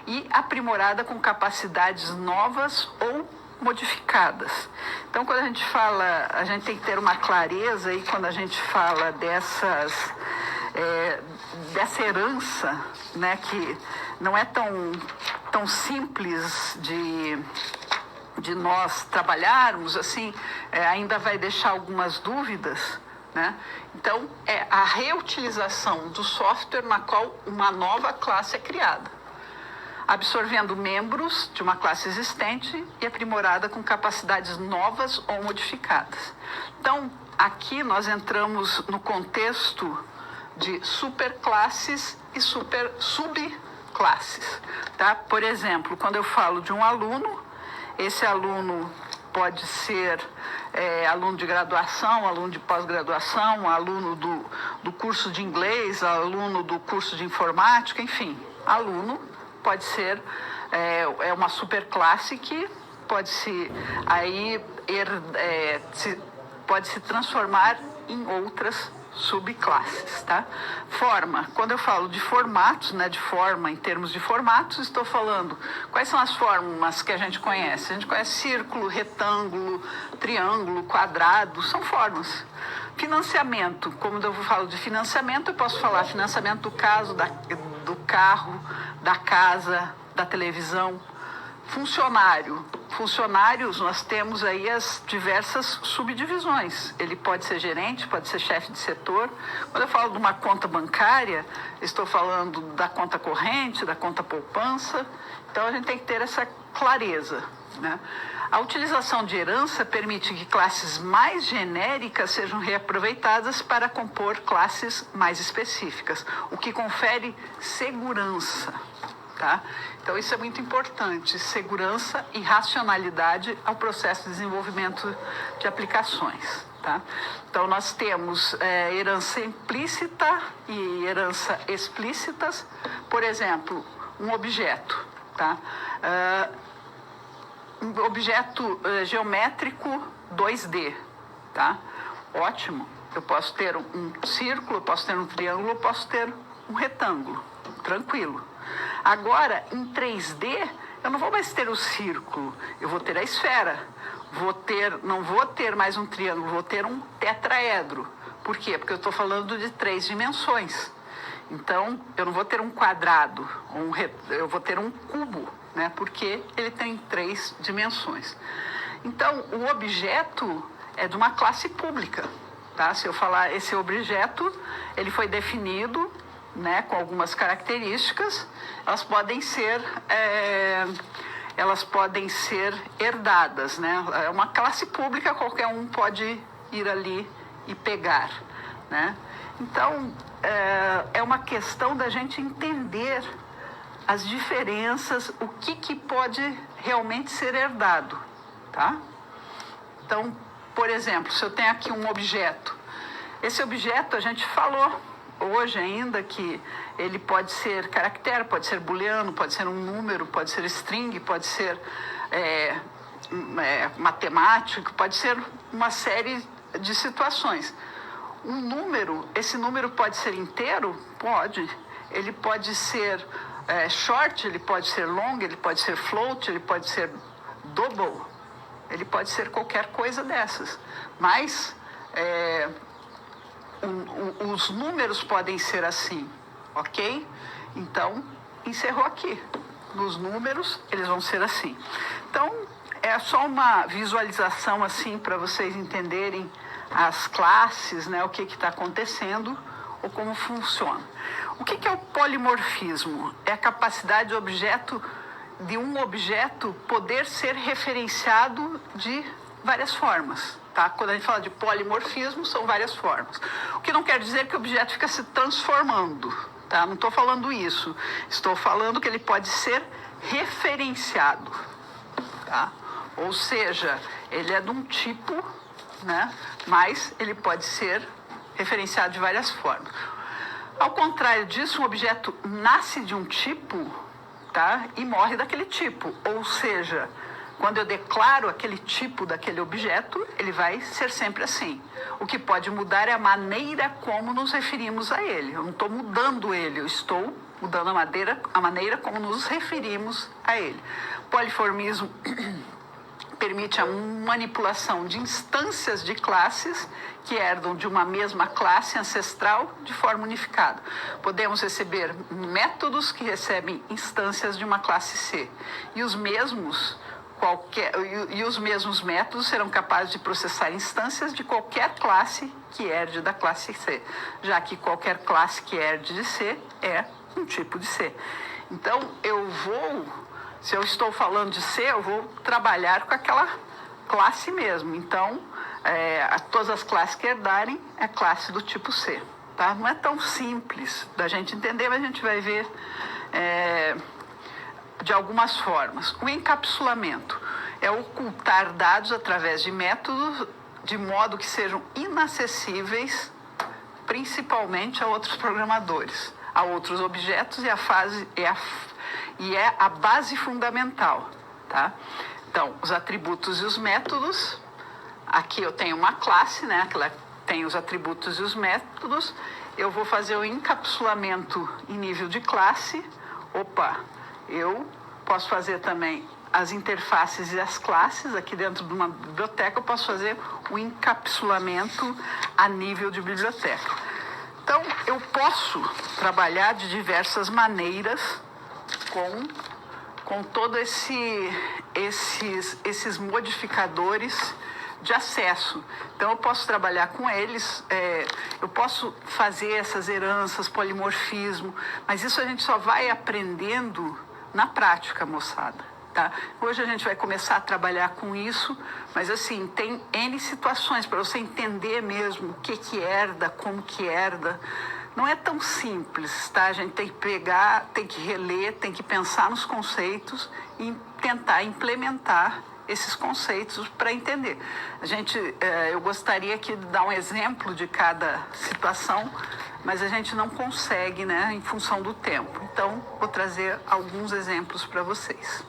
e aprimorada com capacidades novas ou modificadas. Então, quando a gente fala, a gente tem que ter uma clareza aí quando a gente fala dessa herança, né, que não é tão simples de nós trabalharmos, assim, ainda vai deixar algumas dúvidas, né? Então, é a reutilização do software na qual uma nova classe é criada, absorvendo membros de uma classe existente e aprimorada com capacidades novas ou modificadas. Então, aqui nós entramos no contexto de superclasses e subclasses, tá? Por exemplo, quando eu falo de um aluno, esse aluno pode ser aluno de graduação, aluno de pós-graduação, aluno do curso de inglês, aluno do curso de informática, enfim, aluno pode ser uma superclasse que pode se transformar em outras subclasses, tá? Forma, quando eu falo de formatos, né, de forma em termos de formatos, estou falando quais são as formas que a gente conhece. A gente conhece círculo, retângulo, triângulo, quadrado, são formas. Financiamento, como eu falo de financiamento, eu posso falar financiamento do carro, da casa, da televisão. Funcionários, nós temos aí as diversas subdivisões. Ele pode ser gerente, pode ser chefe de setor. Quando eu falo de uma conta bancária, estou falando da conta corrente, da conta poupança. Então, a gente tem que ter essa clareza, né? A utilização de herança permite que classes mais genéricas sejam reaproveitadas para compor classes mais específicas, o que confere segurança. Tá? Então, isso é muito importante, segurança e racionalidade ao processo de desenvolvimento de aplicações. Tá? Então, nós temos herança implícita e herança explícitas. Por exemplo, um objeto. Tá? Um objeto geométrico 2D. Tá? Ótimo. Eu posso ter um círculo, eu posso ter um triângulo, eu posso ter um retângulo. Tranquilo. Agora, em 3D, eu não vou mais ter o círculo, eu vou ter a esfera. Não vou ter mais um triângulo, vou ter um tetraedro. Por quê? Porque eu estou falando de 3 dimensões. Então, eu não vou ter um quadrado, eu vou ter um cubo, né? Porque ele tem 3 dimensões. Então, o objeto é de uma classe pública. Tá? Se eu falar esse objeto, ele foi definido, né, com algumas características, elas podem ser herdadas, né? É uma classe pública, qualquer um pode ir ali e pegar, né? Então, é uma questão da gente entender as diferenças, o que pode realmente ser herdado, tá? Então, por exemplo, se eu tenho aqui um objeto, esse objeto a gente falou hoje ainda que ele pode ser caractere, pode ser booleano, pode ser um número, pode ser string, pode ser matemático, pode ser uma série de situações. Um número, esse número pode ser inteiro? Pode. Ele pode ser short, ele pode ser long, ele pode ser float, ele pode ser double, ele pode ser qualquer coisa dessas. Mas os números podem ser assim, ok? Então, encerrou aqui. Nos números, eles vão ser assim. Então, é só uma visualização assim para vocês entenderem as classes, né, o que está acontecendo ou como funciona. O que é o polimorfismo? É a capacidade de um objeto poder ser referenciado de várias formas. Tá? Quando a gente fala de polimorfismo, são várias formas. O que não quer dizer que o objeto fica se transformando. Tá? Não estou falando isso. Estou falando que ele pode ser referenciado. Tá? Ou seja, ele é de um tipo, né? Mas ele pode ser referenciado de várias formas. Ao contrário disso, um objeto nasce de um tipo, tá? E morre daquele tipo. Ou seja, quando eu declaro aquele tipo daquele objeto, ele vai ser sempre assim. O que pode mudar é a maneira como nos referimos a ele. Eu não estou mudando ele, eu estou mudando a maneira como nos referimos a ele. Poliformismo permite a manipulação de instâncias de classes que herdam de uma mesma classe ancestral de forma unificada. Podemos receber métodos que recebem instâncias de uma classe C. E os mesmos métodos serão capazes de processar instâncias de qualquer classe que herde da classe C, já que qualquer classe que herde de C é um tipo de C. Então, se eu estou falando de C, eu vou trabalhar com aquela classe mesmo. Então, todas as classes que herdarem é classe do tipo C. Tá? Não é tão simples da gente entender, mas a gente vai ver de algumas formas. O encapsulamento é ocultar dados através de métodos de modo que sejam inacessíveis, principalmente a outros programadores, a outros objetos e é a base fundamental, tá? Então, os atributos e os métodos. Aqui eu tenho uma classe, né? Que ela tem os atributos e os métodos. Eu vou fazer o encapsulamento em nível de classe. Eu posso fazer também as interfaces e as classes. Aqui dentro de uma biblioteca eu posso fazer o encapsulamento a nível de biblioteca. Então, eu posso trabalhar de diversas maneiras com todos esses modificadores de acesso. Então, eu posso trabalhar com eles, eu posso fazer essas heranças, polimorfismo, mas isso a gente só vai aprendendo na prática, moçada. Tá? Hoje a gente vai começar a trabalhar com isso, mas assim, tem N situações para você entender mesmo o que herda, como que herda. Não é tão simples, tá? A gente tem que pegar, tem que reler, tem que pensar nos conceitos e tentar implementar esses conceitos para entender. Eu gostaria aqui de dar um exemplo de cada situação, mas a gente não consegue, né, em função do tempo. Então, vou trazer alguns exemplos para vocês.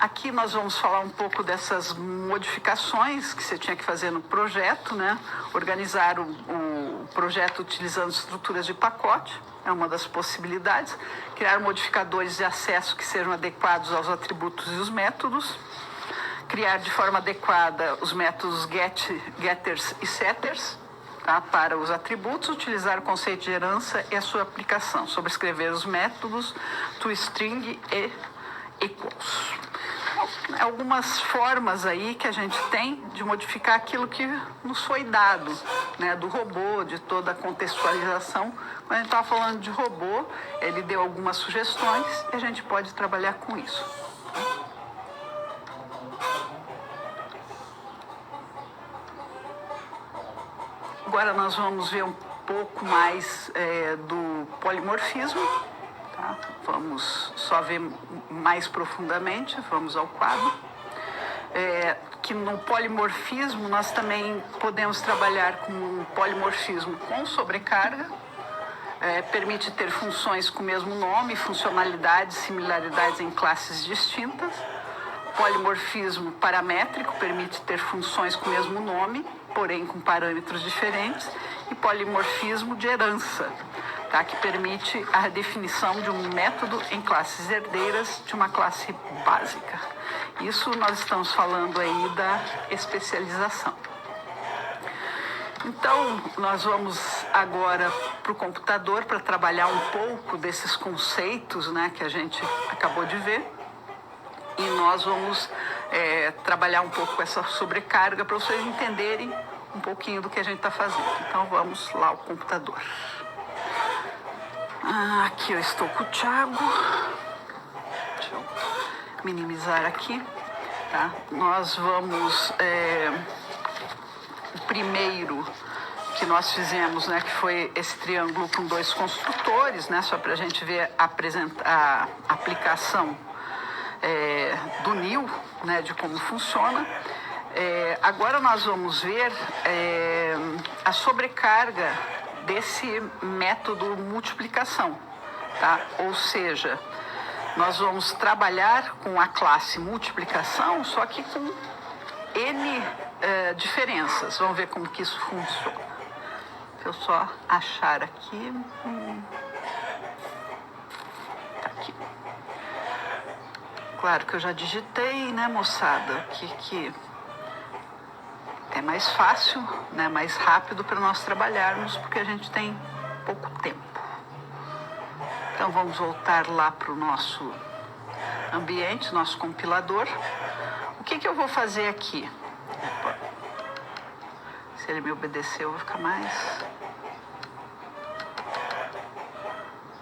Aqui nós vamos falar um pouco dessas modificações que você tinha que fazer no projeto, né? Organizar o projeto utilizando estruturas de pacote, é uma das possibilidades. Criar modificadores de acesso que sejam adequados aos atributos e os métodos. Criar de forma adequada os métodos getters e setters, tá? Para os atributos. Utilizar o conceito de herança e a sua aplicação. Sobrescrever os métodos toString e equals. Algumas formas aí que a gente tem de modificar aquilo que nos foi dado, né, do robô, de toda a contextualização. Quando a gente estava falando de robô, ele deu algumas sugestões e a gente pode trabalhar com isso. Agora nós vamos ver um pouco mais do polimorfismo. Tá? Vamos só ver mais profundamente, vamos ao quadro. Que no polimorfismo nós também podemos trabalhar com polimorfismo com sobrecarga, permite ter funções com o mesmo nome, funcionalidades, similaridades em classes distintas. Polimorfismo paramétrico permite ter funções com o mesmo nome, porém com parâmetros diferentes. E polimorfismo de herança, tá? Que permite a definição de um método em classes herdeiras de uma classe básica. Isso nós estamos falando aí da especialização. Então, nós vamos agora para o computador para trabalhar um pouco desses conceitos, né, que a gente acabou de ver. E nós vamos trabalhar um pouco essa sobrecarga para vocês entenderem um pouquinho do que a gente está fazendo. Então, vamos lá ao computador. Aqui eu estou com o Thiago. Deixa eu minimizar aqui. Tá? Nós vamos... O primeiro que nós fizemos, né, que foi esse triângulo com dois construtores, né, só para a gente ver a aplicação do NIL, né, de como funciona. Agora nós vamos ver a sobrecarga desse método multiplicação, tá? Ou seja, nós vamos trabalhar com a classe multiplicação, só que com N diferenças. Vamos ver como que isso funciona. Deixa eu só achar aqui. Tá aqui. Claro que eu já digitei, né, moçada? Que é mais fácil, né, mais rápido para nós trabalharmos, porque a gente tem pouco tempo. Então vamos voltar lá para o nosso ambiente, nosso compilador. O que eu vou fazer aqui? Opa. Se ele me obedecer, eu vou ficar mais...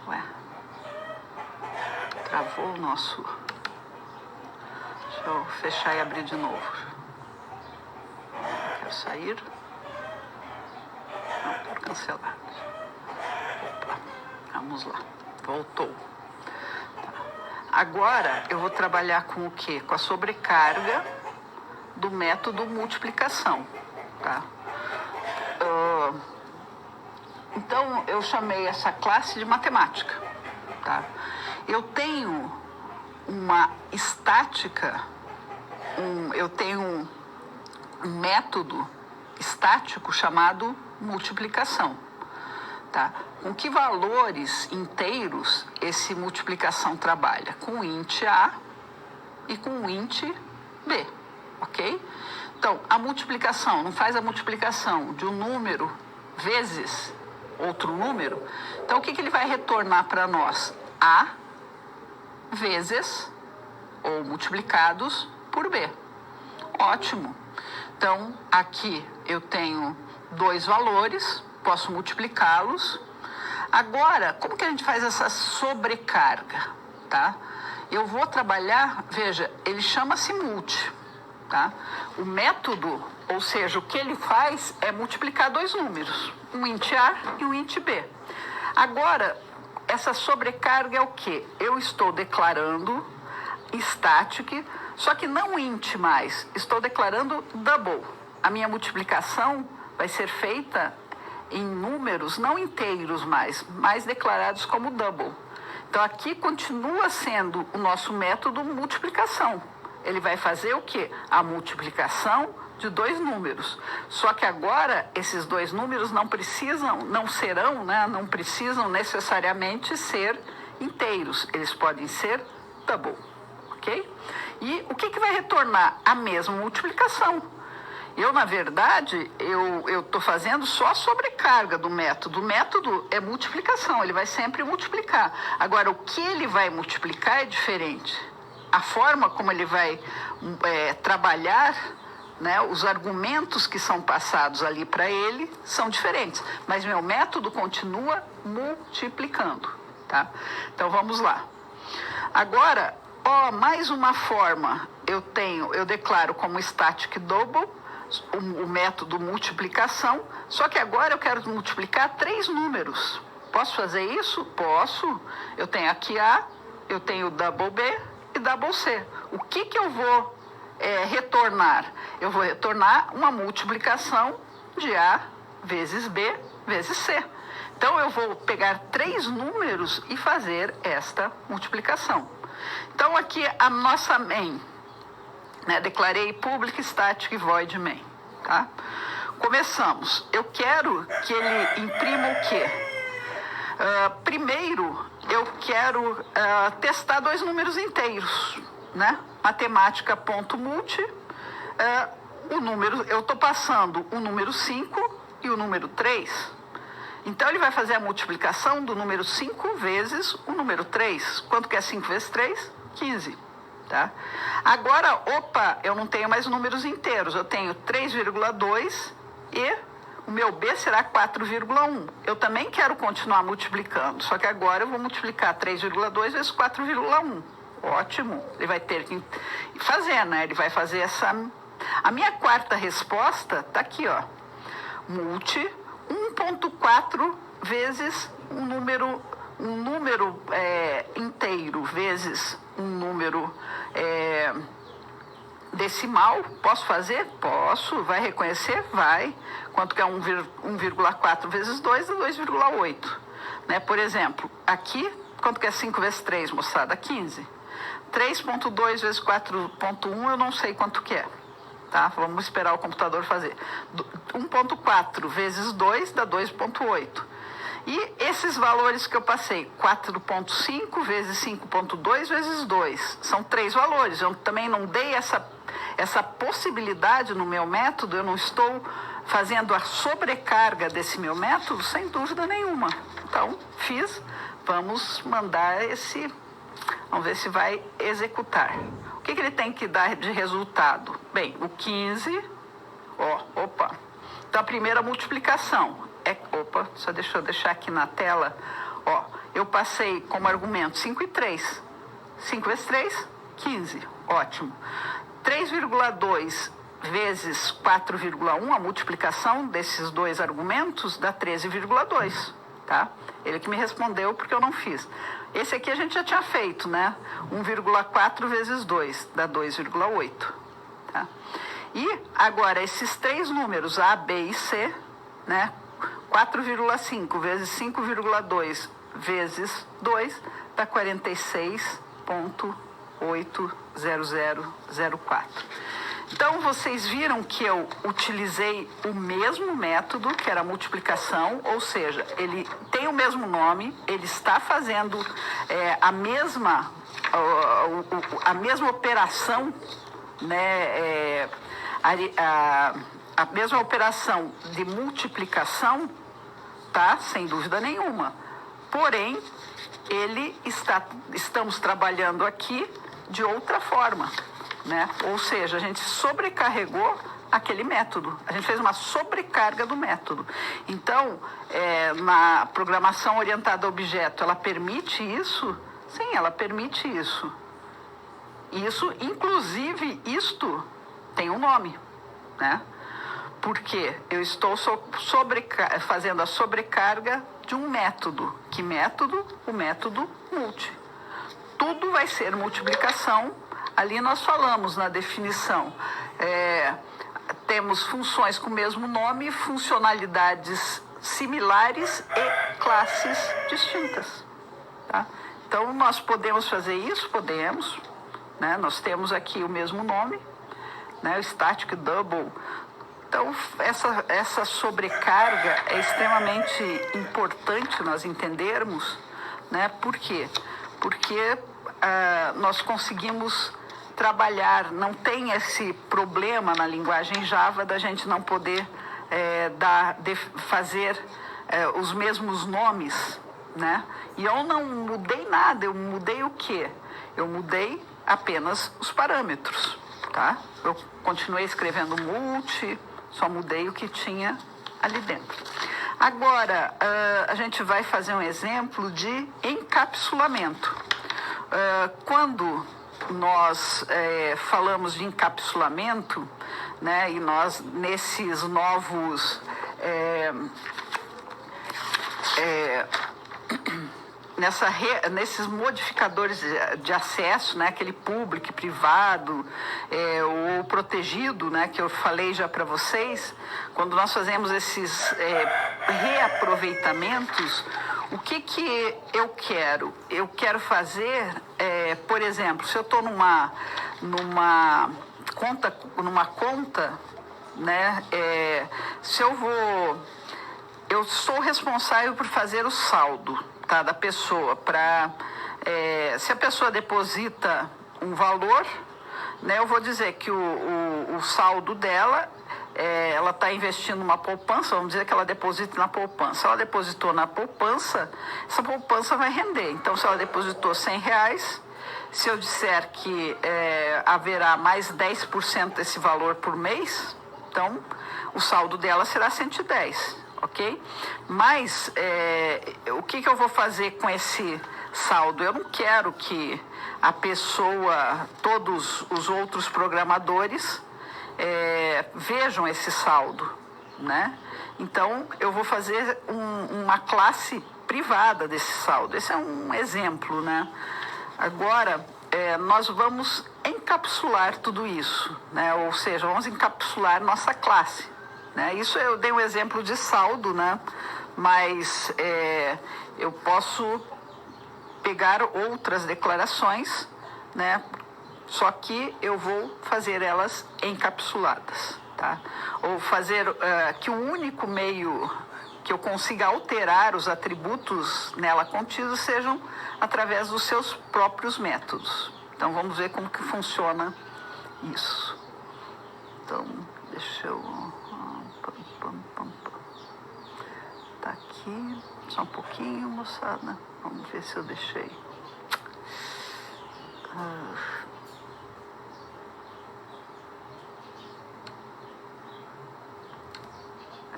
Ué. Travou o nosso... Deixa eu fechar e abrir de novo. Quero sair. Não, quero cancelar. Opa. Vamos lá. Voltou. Agora, eu vou trabalhar com o quê? Com a sobrecarga do método multiplicação, tá? Então, eu chamei essa classe de matemática, tá? Eu tenho uma estática, eu tenho um método estático chamado multiplicação, tá? Com que valores inteiros esse multiplicação trabalha? Com int A e com int B, ok? Então, a multiplicação, não faz a multiplicação de um número vezes outro número. Então, o que ele vai retornar para nós? A vezes, ou multiplicados, por B. Ótimo. Então, aqui eu tenho dois valores, posso multiplicá-los. Agora, como que a gente faz essa sobrecarga, tá? Eu vou trabalhar, veja, ele chama-se multi, tá? O método, ou seja, o que ele faz é multiplicar dois números, um int A e um int B. Agora, essa sobrecarga é o quê? Eu estou declarando static, só que não int mais, estou declarando double. A minha multiplicação vai ser feita em números não inteiros mais declarados como double. Então, aqui continua sendo o nosso método multiplicação. Ele vai fazer o quê? A multiplicação de dois números. Só que agora, esses dois números não precisam necessariamente ser inteiros. Eles podem ser double, ok? E o que vai retornar? A mesma multiplicação. Eu, na verdade, eu estou fazendo só a sobrecarga do método. O método é multiplicação, ele vai sempre multiplicar. Agora, o que ele vai multiplicar é diferente. A forma como ele vai trabalhar, né, os argumentos que são passados ali para ele são diferentes. Mas meu método continua multiplicando, tá? Então, vamos lá. Agora, mais uma forma eu declaro como static double, o método multiplicação, só que agora eu quero multiplicar três números. Posso fazer isso? Posso. Eu tenho aqui A, eu tenho double B e double C. O que eu vou retornar? Eu vou retornar uma multiplicação de A vezes B vezes C. Então, eu vou pegar 3 números e fazer esta multiplicação. Então, aqui a nossa main, né? Declarei public static void main, tá? Começamos. Eu quero que ele imprima o quê? Primeiro, eu quero testar 2 números inteiros, né? Matemática.multi, o número, eu estou passando o número 5 e o número 3. Então, ele vai fazer a multiplicação do número 5 vezes o número 3. Quanto que é 5 vezes 3? 15. Tá? Agora, eu não tenho mais números inteiros. Eu tenho 3,2 e o meu B será 4,1. Eu também quero continuar multiplicando, só que agora eu vou multiplicar 3,2 vezes 4,1. Ótimo. Ele vai ter que fazer, né? Ele vai fazer essa... A minha quarta resposta está aqui, ó. Multi 1,4 vezes um número inteiro vezes um número decimal. Posso fazer? Posso. Vai reconhecer? Vai. Quanto que é 1,4 vezes 2 é 2,8. Né? Por exemplo, aqui, quanto que é 5 vezes 3, moçada? 15. 3,2 vezes 4,1 eu não sei quanto que é. Tá? Vamos esperar o computador fazer. 1,4 vezes 2 dá 2,8. E esses valores que eu passei, 4,5 vezes 5,2 vezes 2, são 3 valores. Eu também não dei essa possibilidade no meu método, eu não estou fazendo a sobrecarga desse meu método, sem dúvida nenhuma. Então, fiz, vamos mandar vamos ver se vai executar. O que ele tem que dar de resultado? Bem, o 15, então a primeira multiplicação deixa eu deixar aqui na tela, eu passei como argumento 5 e 3. 5 vezes 3, 15, ótimo. 3,2 vezes 4,1, a multiplicação desses 2 argumentos dá 13,2, tá? Ele que me respondeu porque eu não fiz. Esse aqui a gente já tinha feito, né? 1,4 vezes 2 dá 2,8, tá? E agora esses 3 números, A, B e C, né? 4,5 vezes 5,2 vezes 2 dá 46,80004. Então, vocês viram que eu utilizei o mesmo método, que era a multiplicação, ou seja, ele tem o mesmo nome, ele está fazendo a mesma operação, né? A mesma operação de multiplicação, tá? Sem dúvida nenhuma. Porém, estamos trabalhando aqui de outra forma, né? Ou seja, a gente sobrecarregou aquele método. A gente fez uma sobrecarga do método. Então, na programação orientada a objeto, ela permite isso? Sim, ela permite isso. Inclusive, isto tem um nome, né? Porque eu estou fazendo a sobrecarga de um método. Que método? O método multi. Tudo vai ser multiplicação. Ali nós falamos na definição. Temos funções com o mesmo nome, funcionalidades similares e classes distintas. Tá? Então, nós podemos fazer isso? Podemos. Né? Nós temos aqui o mesmo nome, né? O static double. Então, essa sobrecarga é extremamente importante nós entendermos, né? Por quê? Porque nós conseguimos trabalhar, não tem esse problema na linguagem Java da gente não poder fazer os mesmos nomes, né? E eu não mudei nada, eu mudei o quê? Eu mudei apenas os parâmetros, tá? Eu continuei escrevendo multi, só mudei o que tinha ali dentro. Agora, a gente vai fazer um exemplo de encapsulamento. Quando nós falamos de encapsulamento, né, e nós, nesses novos... nesses modificadores de acesso, né, aquele público, privado, ou protegido, né, que eu falei já para vocês, quando nós fazemos esses reaproveitamentos, o que eu quero? Eu quero fazer, por exemplo, se eu estou numa conta, né, se eu sou responsável por fazer o saldo, tá, da pessoa, se a pessoa deposita um valor, né, eu vou dizer que o saldo dela, ela está investindo numa poupança, vamos dizer que ela deposita na poupança. Se ela depositou na poupança, essa poupança vai render. Então, se ela depositou R$100, se eu disser que haverá mais 10% desse valor por mês, então o saldo dela será 110, ok? Mas o que eu vou fazer com esse saldo? Eu não quero que a pessoa, todos os outros programadores, vejam esse saldo, né? Então, eu vou fazer uma classe privada desse saldo. Esse é um exemplo, né? Agora, nós vamos encapsular tudo isso, né? Ou seja, vamos encapsular nossa classe, né? Isso eu dei um exemplo de saldo, né? Mas eu posso pegar outras declarações, né? Só que eu vou fazer elas encapsuladas, tá? Ou fazer que o único meio que eu consiga alterar os atributos nela contidos sejam através dos seus próprios métodos. Então, vamos ver como que funciona isso. Então, deixa eu... Tá aqui, só um pouquinho, moçada. Vamos ver se eu deixei.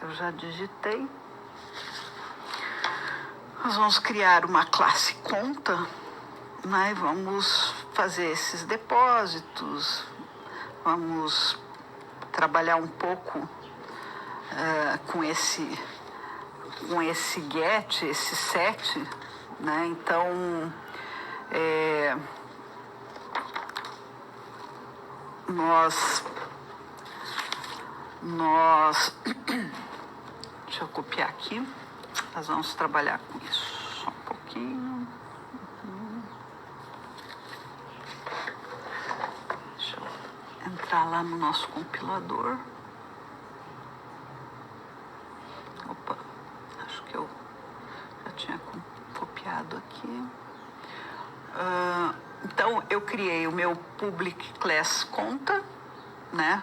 Eu já digitei. Nós vamos criar uma classe conta, né? E vamos fazer esses depósitos, vamos trabalhar um pouco com esse get, esse set, né? Então, nós deixa eu copiar aqui, nós vamos trabalhar com isso, só um pouquinho. Deixa eu entrar lá no nosso compilador. Opa, acho que eu já tinha copiado aqui. Então, eu criei o meu public class conta, né?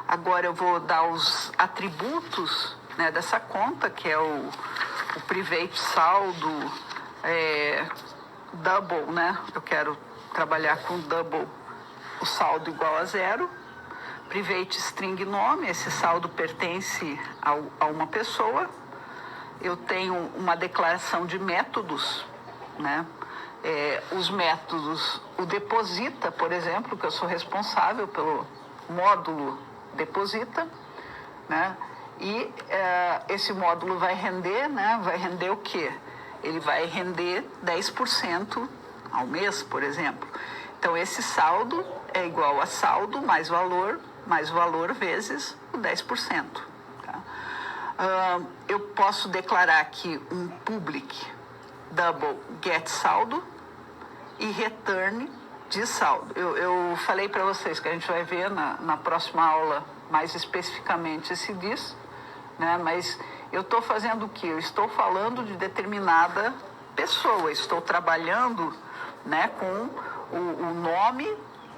Agora eu vou dar os atributos, né, dessa conta, que é o private saldo, double, né? Eu quero trabalhar com double, o saldo igual a 0. Private string nome, esse saldo pertence a uma pessoa. Eu tenho uma declaração de métodos, né? Os métodos, o deposita, por exemplo, que eu sou responsável pelo módulo deposita, né? E esse módulo vai render, né? Vai render o quê? Ele vai render 10% ao mês, por exemplo. Então, esse saldo é igual a saldo mais valor vezes o 10%. Tá? Eu posso declarar aqui um public double get saldo e return de saldo. Eu falei para vocês que a gente vai ver na próxima aula mais especificamente esse disso, né? Mas eu estou fazendo o quê? Eu estou falando de determinada pessoa, estou trabalhando, né, com o nome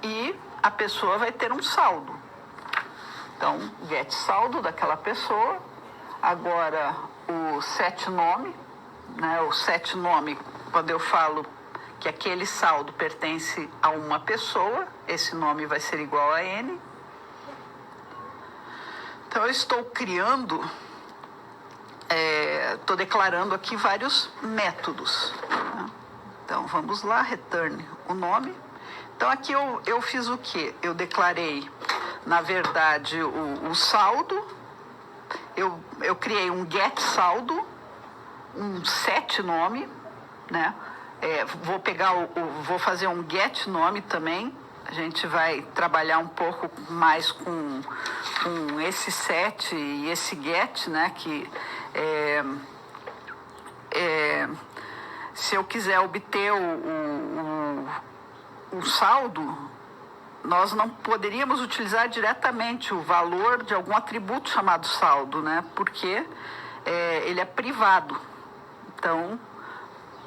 e a pessoa vai ter um saldo. Então, get saldo daquela pessoa. Agora, o set nome, né? O set nome, quando eu falo que aquele saldo pertence a uma pessoa, esse nome vai ser igual a N. Então, eu estou criando, estou declarando aqui vários métodos. Né? Então, vamos lá, return o nome. Então, aqui eu fiz o quê? Eu declarei, na verdade, o saldo. Eu criei um get saldo, um set nome, né? Vou fazer um get nome também. A gente vai trabalhar um pouco mais com esse set e esse get, né? Que Se eu quiser obter o saldo, nós não poderíamos utilizar diretamente o valor de algum atributo chamado saldo, né? Porque ele é privado. Então,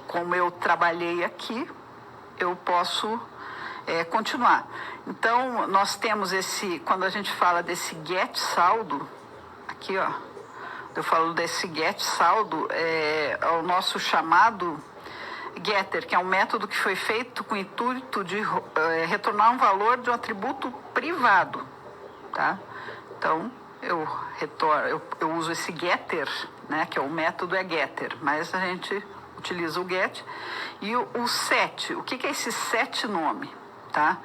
como eu trabalhei aqui, eu posso continuar. Então, nós temos quando a gente fala desse get saldo, aqui, ó, eu falo desse get saldo, é o nosso chamado getter, que é um método que foi feito com o intuito de retornar um valor de um atributo privado, tá? Então, eu uso esse getter, né, que é o método getter, mas a gente utiliza o get. E o set, o que é esse set nome? Tá?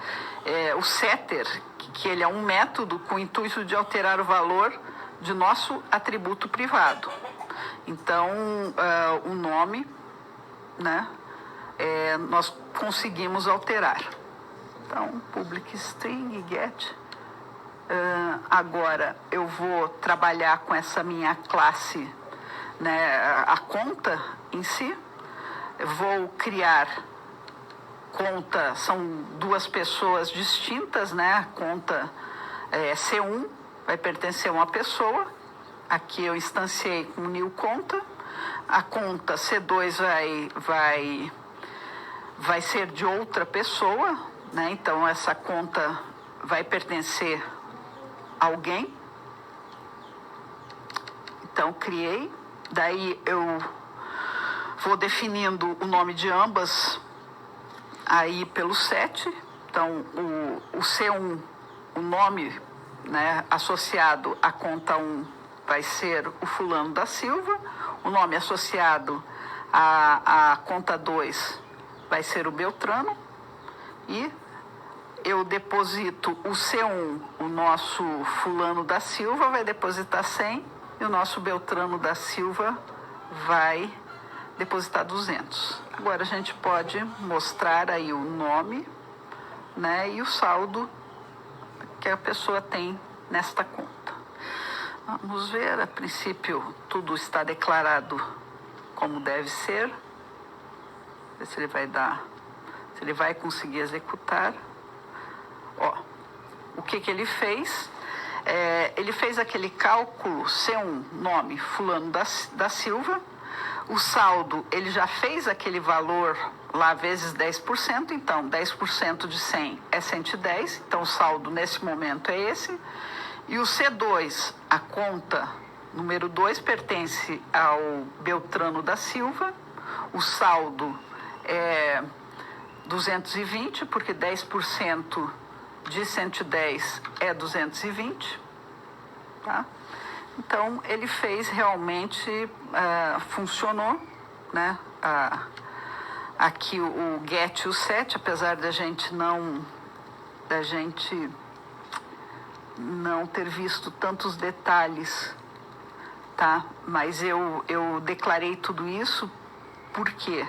O setter, que ele é um método com o intuito de alterar o valor de nosso atributo privado. Então, o nome, né, nós conseguimos alterar. Então, public string, get. Agora, eu vou trabalhar com essa minha classe, né, a conta em si. Eu vou criar conta, são duas pessoas distintas, né? A conta C1 vai pertencer a uma pessoa. Aqui eu instanciei com new conta. A conta C2 vai ser de outra pessoa, né? Então essa conta vai pertencer a alguém. Então criei. Daí eu vou definindo o nome de ambas aí pelo set. Então, o C1, o nome, né, associado à conta 1 vai ser o fulano da Silva. O nome associado à conta 2 vai ser o Beltrano. E eu deposito o C1, o nosso fulano da Silva vai depositar 100 e o nosso Beltrano da Silva vai depositar 200. Agora a gente pode mostrar aí o nome, né, e o saldo que a pessoa tem nesta conta. Vamos ver, a princípio tudo está declarado como deve ser. Ver se ele vai conseguir executar. Ó, o que ele fez? Ele fez aquele cálculo C1, nome fulano da Silva. O saldo, ele já fez aquele valor lá vezes 10%, então 10% de 100 é 110, então o saldo nesse momento é esse. E o C2, a conta número 2, pertence ao Beltrano da Silva. O saldo é 220, porque 10% de 110 é 220, tá? Então, ele fez realmente, funcionou, né? Aqui o get e o set, apesar da gente não ter visto tantos detalhes, tá? Mas eu declarei tudo isso, por quê?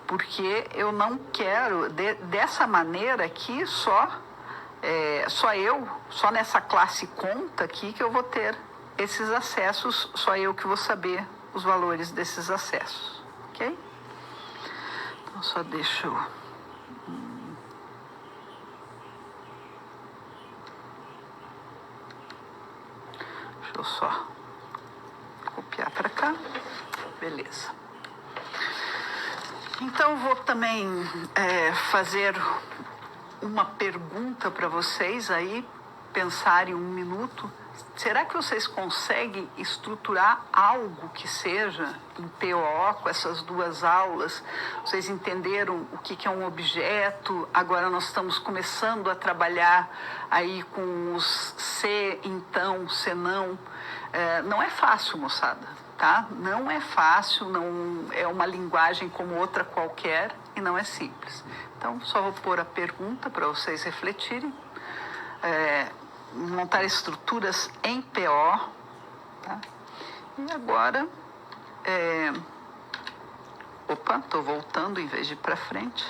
Porque eu não quero, dessa maneira aqui, só nessa classe conta aqui que eu vou ter esses acessos, só eu que vou saber os valores desses acessos, ok? Então, só deixa eu... Deixa eu só copiar para cá. Beleza. Então, vou também fazer uma pergunta para vocês aí, pensarem um minuto. Será que vocês conseguem estruturar algo que seja em POO com essas duas aulas? Vocês entenderam o que é um objeto? Agora nós estamos começando a trabalhar aí com os se, então, se não. Não é fácil, moçada, tá? Não é fácil, não é uma linguagem como outra qualquer e não é simples. Então, só vou pôr a pergunta para vocês refletirem. Montar estruturas em PO, tá? E agora, estou voltando em vez de ir para frente.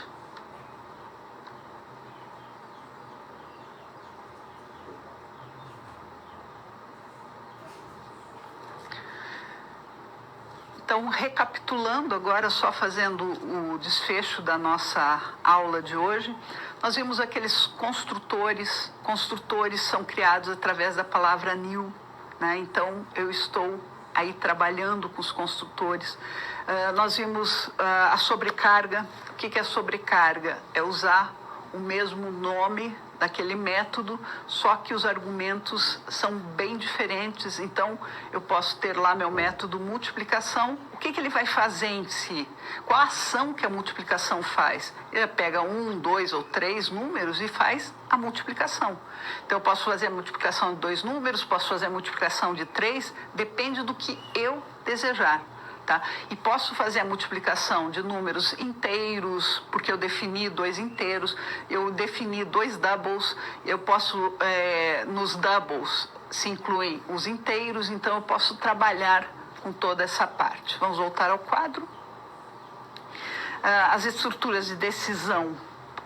Então, recapitulando agora, só fazendo o desfecho da nossa aula de hoje, nós vimos aqueles construtores. Construtores são criados através da palavra new, né? Então, eu estou aí trabalhando com os construtores. Nós vimos a sobrecarga. O que é sobrecarga? É usar o mesmo nome daquele método, só que os argumentos são bem diferentes. Então, eu posso ter lá meu método multiplicação. O que ele vai fazer em si? Qual a ação que a multiplicação faz? Ele pega 1, 2 ou 3 números e faz a multiplicação. Então, eu posso fazer a multiplicação de 2 números, posso fazer a multiplicação de 3, depende do que eu desejar. Tá? E posso fazer a multiplicação de números inteiros, porque eu defini 2 inteiros, eu defini 2 doubles, eu posso, nos doubles se incluem os inteiros, então eu posso trabalhar com toda essa parte. Vamos voltar ao quadro. As estruturas de decisão,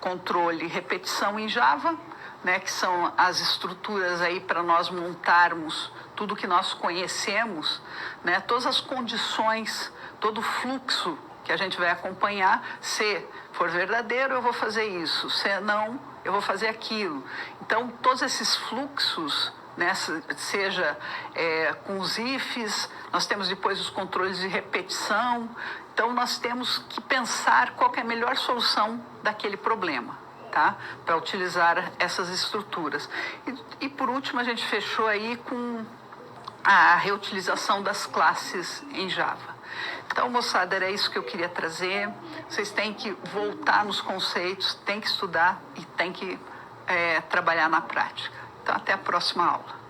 controle e repetição em Java, né, que são as estruturas aí para nós montarmos tudo que nós conhecemos, né, todas as condições, todo o fluxo que a gente vai acompanhar. Se for verdadeiro, eu vou fazer isso, se não, eu vou fazer aquilo. Então, todos esses fluxos, né, seja com os ifs, nós temos depois os controles de repetição. Então, nós temos que pensar qual que é a melhor solução daquele problema, tá? Para utilizar essas estruturas. E por último, a gente fechou aí com a reutilização das classes em Java. Então, moçada, era isso que eu queria trazer. Vocês têm que voltar nos conceitos, têm que estudar e têm que trabalhar na prática. Então, até a próxima aula.